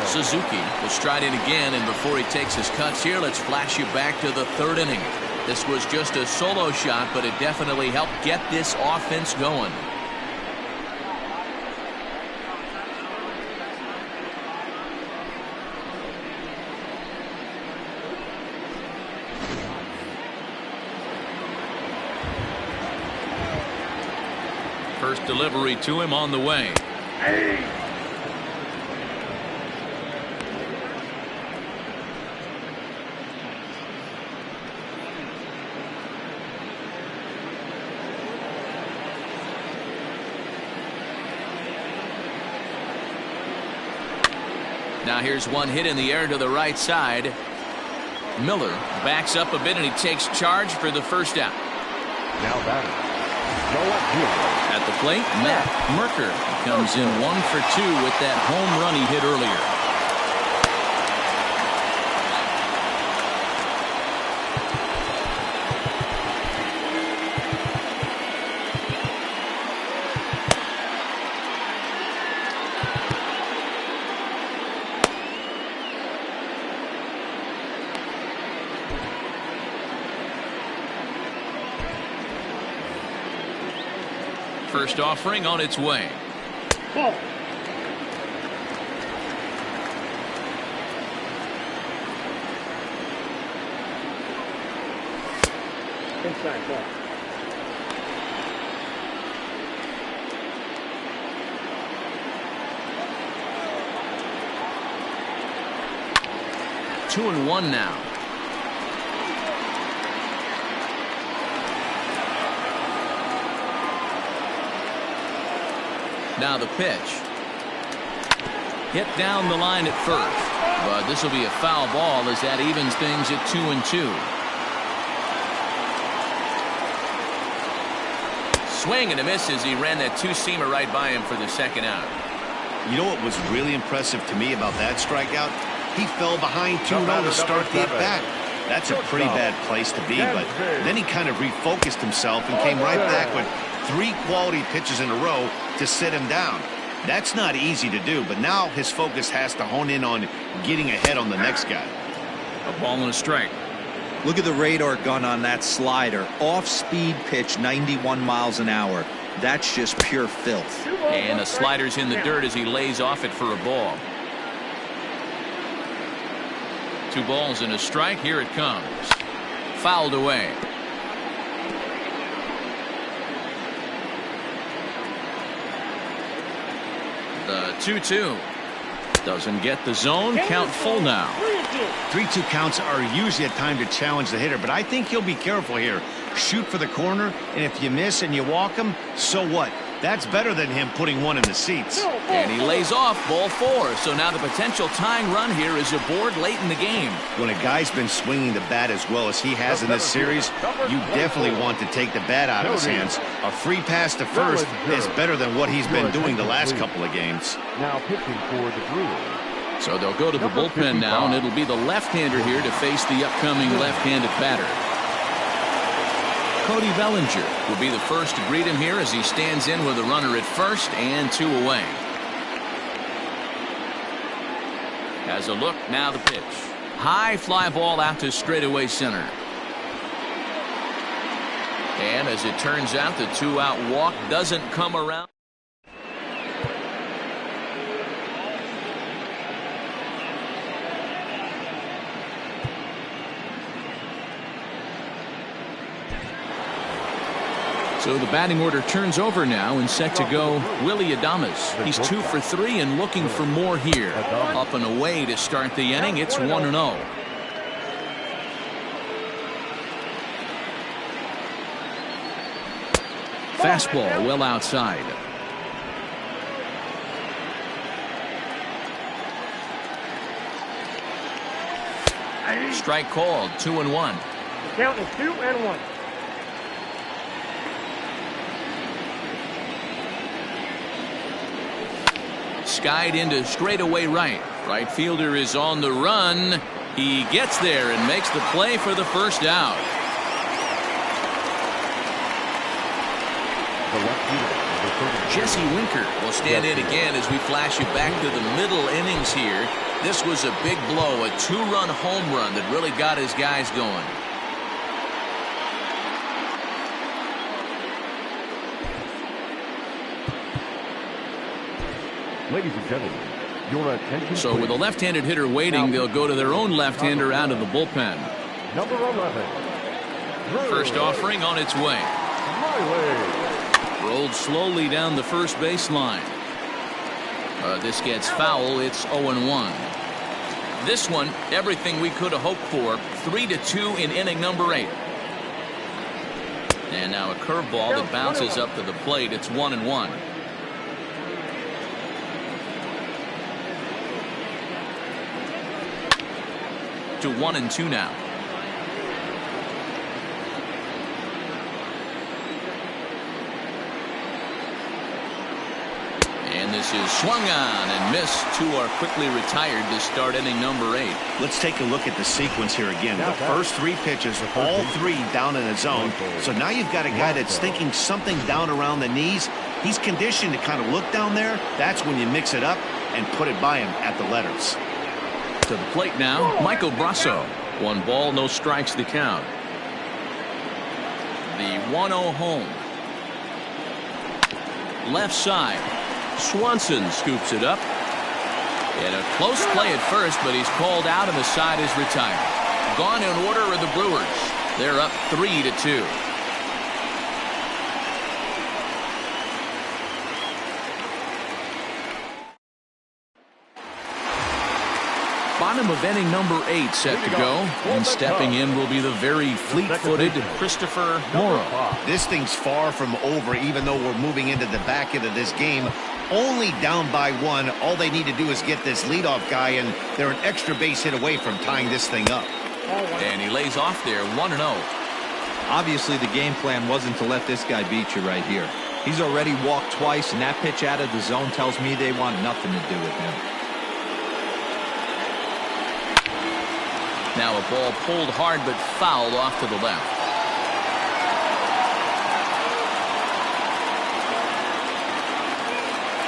Suzuki will stride in again, and before he takes his cuts here, let's flash you back to the 3rd inning. This was just a solo shot, but it definitely helped get this offense going. First delivery to him on the way. Now here's one hit in the air to the right side. Miller backs up a bit, and he takes charge for the first out. Now batter. At the plate, Matt Merker comes in 1 for 2 with that home run he hit earlier. First offering on its way. Ball. Inside ball. Two and one now. Now the pitch. Hit down the line at first, but this will be a foul ball as that evens things at 2 and 2. Swing and a miss as he ran that two-seamer right by him for the second out. You know what was really impressive to me about that strikeout? He fell behind 2-0 to start the at-bat. That's a pretty bad place to be, but then he kind of refocused himself and came right back with 3 quality pitches in a row to sit him down. That's not easy to do, but now his focus has to hone in on getting ahead on the next guy. A ball and a strike. Look at the radar gun on that slider. Off-speed pitch, 91 miles an hour. That's just pure filth. And the slider's in the dirt as he lays off it for a ball. 2 balls and a strike. Here it comes. Fouled away. The 2-2. Doesn't get the zone. Count full now. 3-2 counts are usually a time to challenge the hitter, but I think he'll be careful here. Shoot for the corner, and if you miss and you walk him, so what? That's better than him putting one in the seats. And he lays off ball 4. So now the potential tying run here is aboard late in the game. When a guy's been swinging the bat as well as he has in this series, you definitely want to take the bat out of his hands. A free pass to first is better than what he's been doing the last couple of games. Now pitching for the Brewers. So they'll go to the bullpen now, and it'll be the left-hander here to face the upcoming left-handed batter. Cody Bellinger will be the first to greet him here as he stands in with a runner at first and 2 away. Has a look, now the pitch. High fly ball out to straightaway center. And as it turns out, the 2-out walk doesn't come around. So the batting order turns over now, and set to go Willie Adames. He's 2 for 3 and looking for more here. Up and away to start the inning. It's 1-0. Fastball well outside. Strike called. 2-1. Count is 2-1. Skied into straightaway right. Right fielder is on the run. He gets there and makes the play for the first out. Jesse Winker will stand in again as we flash you back to the middle innings here. This was a big blow, a 2-run home run that really got his guys going. Ladies and gentlemen, your attention. So with a left-handed hitter waiting, they'll go to their own left-hander out of the bullpen. Number 11. First offering on its way. Rolled slowly down the first baseline. This gets foul. It's 0-1. This one, everything we could have hoped for. 3-2 in inning number 8. And now a curveball that bounces up to the plate. It's 1-1. To 1-2 now. And this is swung on and missed. 2 are quickly retired to start inning number 8. Let's take a look at the sequence here again. The first 3 pitches, all 3 down in the zone. So now you've got a guy that's thinking something down around the knees. He's conditioned to kind of look down there. That's when you mix it up and put it by him at the letters. To the plate now, Michael Brasso. 1 ball, no strikes to count. The 1-0 home. Left side. Swanson scoops it up. And a close play at first, but he's called out and the side is retired. Gone in order are the Brewers. They're up 3-2. Bottom of inning number 8 set to go, and stepping in will be the very fleet-footed Christopher Morrow. This thing's far from over, even though we're moving into the back end of this game. Only down by 1. All they need to do is get this leadoff guy, and they're an extra base hit away from tying this thing up. And he lays off there, 1-0. Obviously, the game plan wasn't to let this guy beat you right here. He's already walked twice, and that pitch out of the zone tells me they want nothing to do with him. Now a ball pulled hard but fouled off to the left.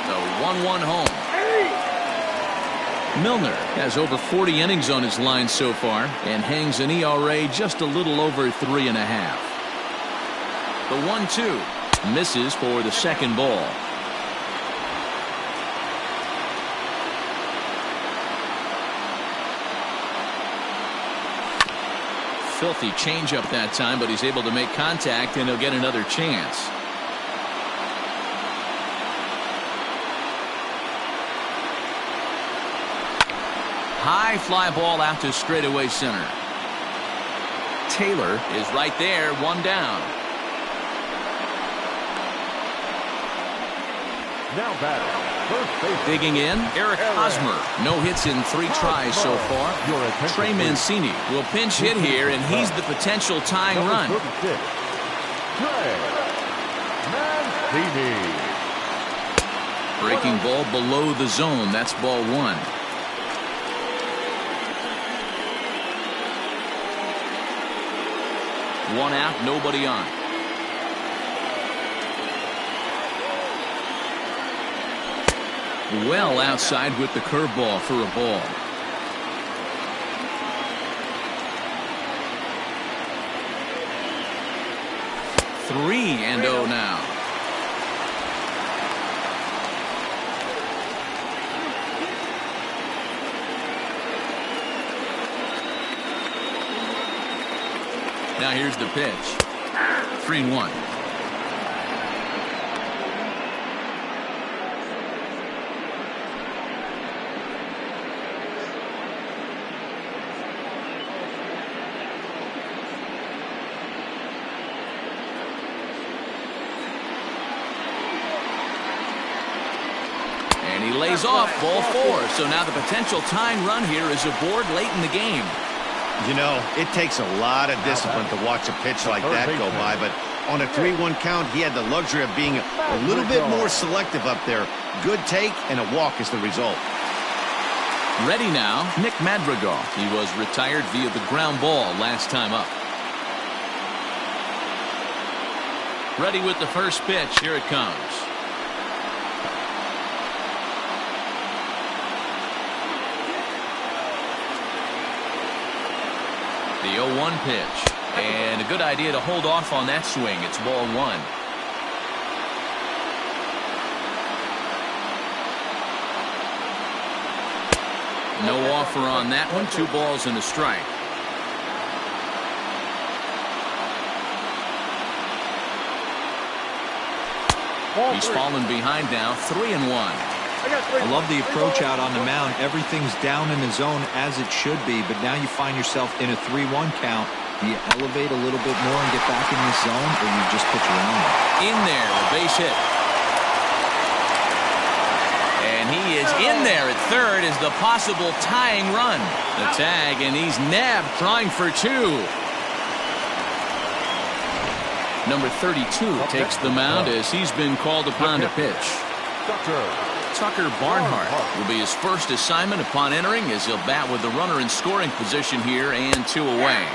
The 1-1 home. Milner has over 40 innings on his line so far and hangs an ERA just a little over 3.5. The 1-2 misses for the second ball. Filthy changeup that time, but he's able to make contact and he'll get another chance. High fly ball out to straightaway center. Taylor is right there, one down. Now batting, first base. Digging in, Eric Hosmer. No hits in 3 tries so far. Trey Mancini will pinch hit here, and he's the potential tying run. Trey Mancini. Breaking ball below the zone. That's ball 1. One out, nobody on. Well outside with the curveball for a ball. Three and 0 now. Now here's the pitch. 3-1. And he lays off, ball 4. So now the potential tying run here is aboard late in the game. You know, it takes a lot of discipline to watch a pitch like that go by, but on a 3-1 count, he had the luxury of being a little bit more selective up there. Good take, and a walk is the result. Ready now, Nick Madrigal. He was retired via the ground ball last time up. Ready with the first pitch. Here it comes. The 0-1 pitch, and a good idea to hold off on that swing. It's ball 1. No offer on that one. 2 balls and a strike. He's fallen behind now. 3-1. I love the approach out on the mound. Everything's down in the zone as it should be, but now you find yourself in a 3-1 count. Do you elevate a little bit more and get back in the zone, or you just pitch around it? In there, a base hit. And he is in there at third as the possible tying run. The tag, and he's nabbed, trying for 2. Number 32 takes the mound as he's been called upon to pitch. Tucker Barnhart will be his first assignment upon entering, as he'll bat with the runner in scoring position here and 2 away.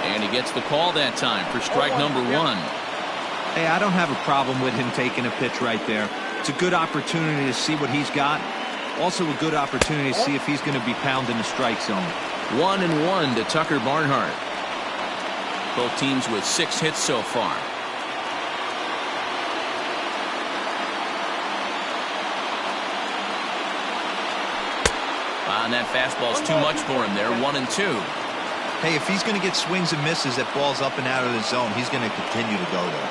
And he gets the call that time for strike number 1. Hey, I don't have a problem with him taking a pitch right there. It's a good opportunity to see what he's got. Also a good opportunity to see if he's going to be pounding the strike zone. 1-1 to Tucker Barnhart. Both teams with 6 hits so far. And that fastball's too much for him there. 1-2. Hey, if he's going to get swings and misses at balls up and out of the zone, he's going to continue to go there.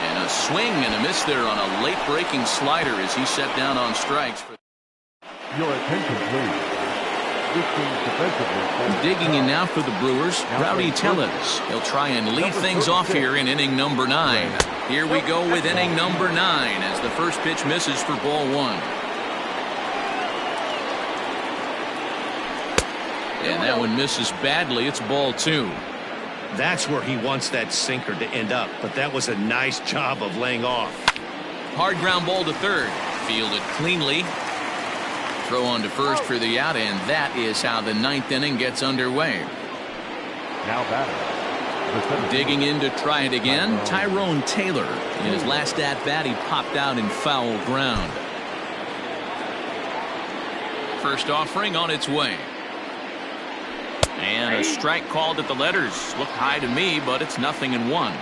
And a swing and a miss there on a late breaking slider as he set down on strikes. Your attention, please. Digging in now for the Brewers, Rowdy Tellez. He'll try and lead things off here in inning number 9. Here we go with inning number 9 as the first pitch misses for ball 1. And that one misses badly. It's ball 2. That's where he wants that sinker to end up, but that was a nice job of laying off. Hard ground ball to third. Fielded cleanly. throw on to first for the out, and that is how the ninth inning gets underway. Now batting. Digging in to try it again, Tyrone Taylor. In his last at-bat, he popped out in foul ground. First offering on its way. And a strike called at the letters. Looked high to me, but it's 0-1.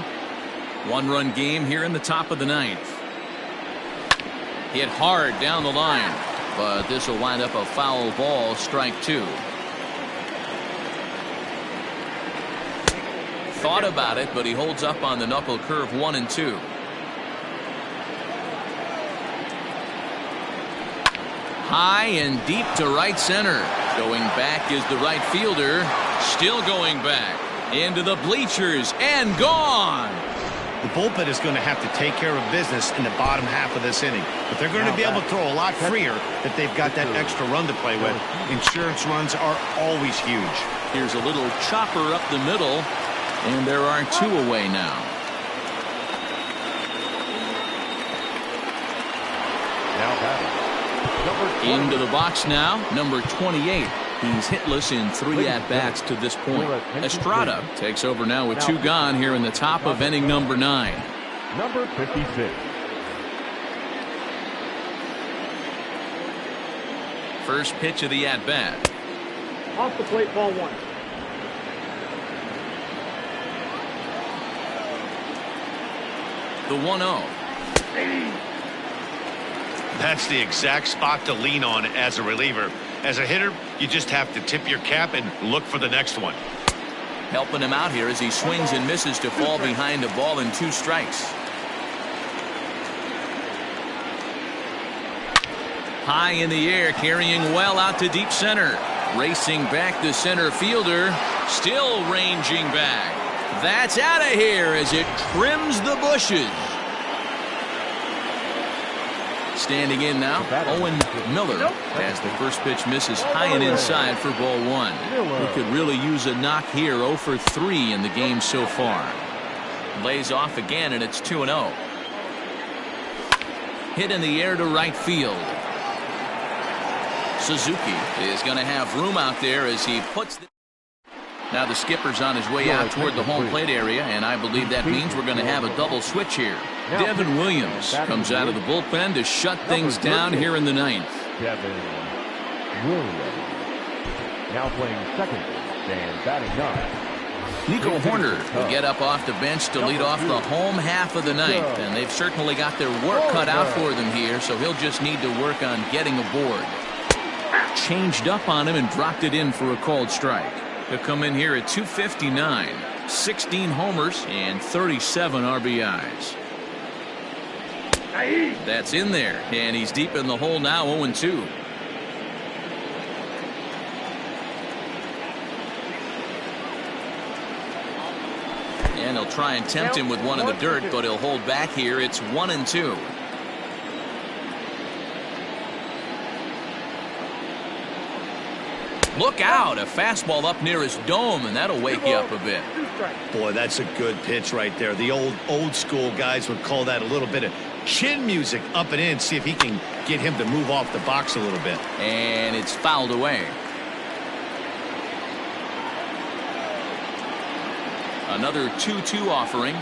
One-run game here in the top of the ninth. Hit hard down the line, but this will wind up a foul ball, strike two. Thought about it, but he holds up on the knuckle curve, 1-2. High and deep to right center. Going back is the right fielder. Still going back. Into the bleachers and gone. The bullpen is going to have to take care of business in the bottom half of this inning. But they're going to be able to throw a lot freer if they've got that extra run to play with. Insurance runs are always huge. Here's a little chopper up the middle, and there are two away now. Now batting. Into the box now, number 28. He's hitless in 3 at-bats to this point. Estrada takes over now with 2 gone here in the top of inning number 9. Number 56. First pitch of the at-bat. Off the plate, ball 1. The 1-0. That's the exact spot to lean on as a reliever. As a hitter, you just have to tip your cap and look for the next one. Helping him out here as he swings and misses to fall behind a ball and 2 strikes. High in the air, carrying well out to deep center. Racing back the center fielder, still ranging back. That's out of here as it trims the bushes. Standing in now, Owen Miller, as the first pitch misses high and inside for ball 1. He could really use a knock here. 0 for 3 in the game so far. Lays off again, and it's 2-0. Hit in the air to right field. Suzuki is going to have room out there as he puts the... Now the skipper's on his way out toward the home plate area, and I believe that means we're going to have a double switch here. Devin Williams comes out of the bullpen to shut things down here in the 9th. Devin Williams. Now playing second and batting 9. Nico Horner will get up off the bench to lead off the home half of the 9th, and they've certainly got their work cut out for them here, so he'll just need to work on getting aboard. Changed up on him and dropped it in for a called strike. He'll come in here at 259, 16 homers and 37 RBIs. That's in there, and he's deep in the hole now, 0-2. And he'll try and tempt him with one in the dirt, but he'll hold back here. It's 1-2. Look out, a fastball up near his dome, and that'll wake you up a bit. Boy, that's a good pitch right there. The old school guys would call that a little bit of chin music up and in. See if he can get him to move off the box a little bit. And it's fouled away. Another 2-2 offering.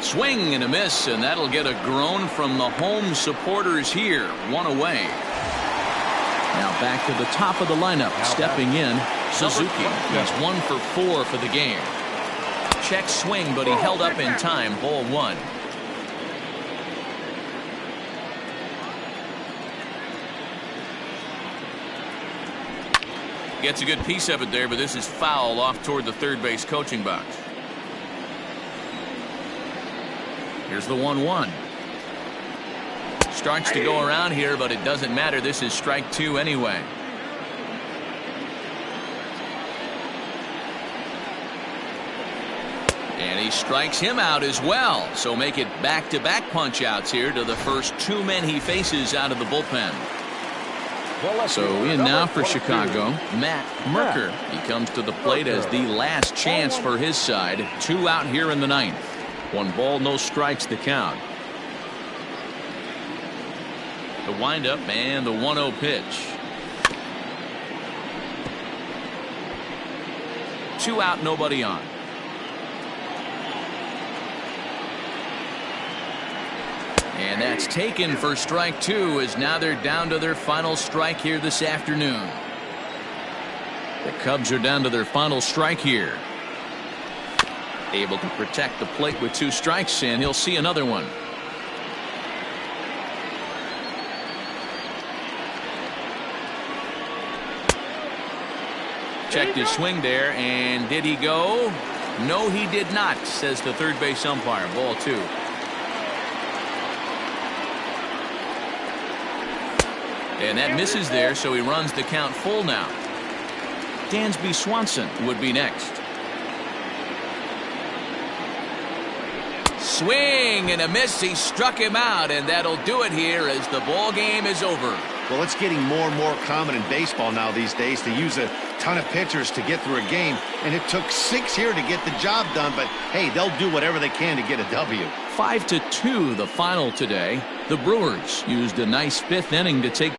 Swing and a miss, and that'll get a groan from the home supporters here. 1 away. Now back to the top of the lineup. Stepping in, Suzuki. He's 1 for 4 for the game. Check swing, but he held up in time. Ball 1. Gets a good piece of it there, but this is foul off toward the third base coaching box. Here's the 1-1. Starts to go around here, but it doesn't matter. This is strike 2 anyway. And he strikes him out as well. So make it back-to-back punch-outs here to the first 2 men he faces out of the bullpen. So in now for Chicago, Matt Merker. He comes to the plate as the last chance for his side. 2 out here in the 9th. 1 ball, no strikes to count. The windup and the 1-0 pitch. 2 out, nobody on. And that's taken for strike 2, as now they're down to their final strike here this afternoon. The Cubs are down to their final strike here. Able to protect the plate with 2 strikes, and he'll see another one. Checked his swing there, and did he go? No, he did not, says the third base umpire. Ball 2. And that misses there, so he runs the count full now. Dansby Swanson would be next. Swing and a miss. He struck him out, and that'll do it here as the ball game is over. Well, it's getting more and more common in baseball now these days to use a ton of pitchers to get through a game, and it took 6 here to get the job done, but hey, they'll do whatever they can to get a W. 5-2 the final today. The Brewers used a nice 5th inning to take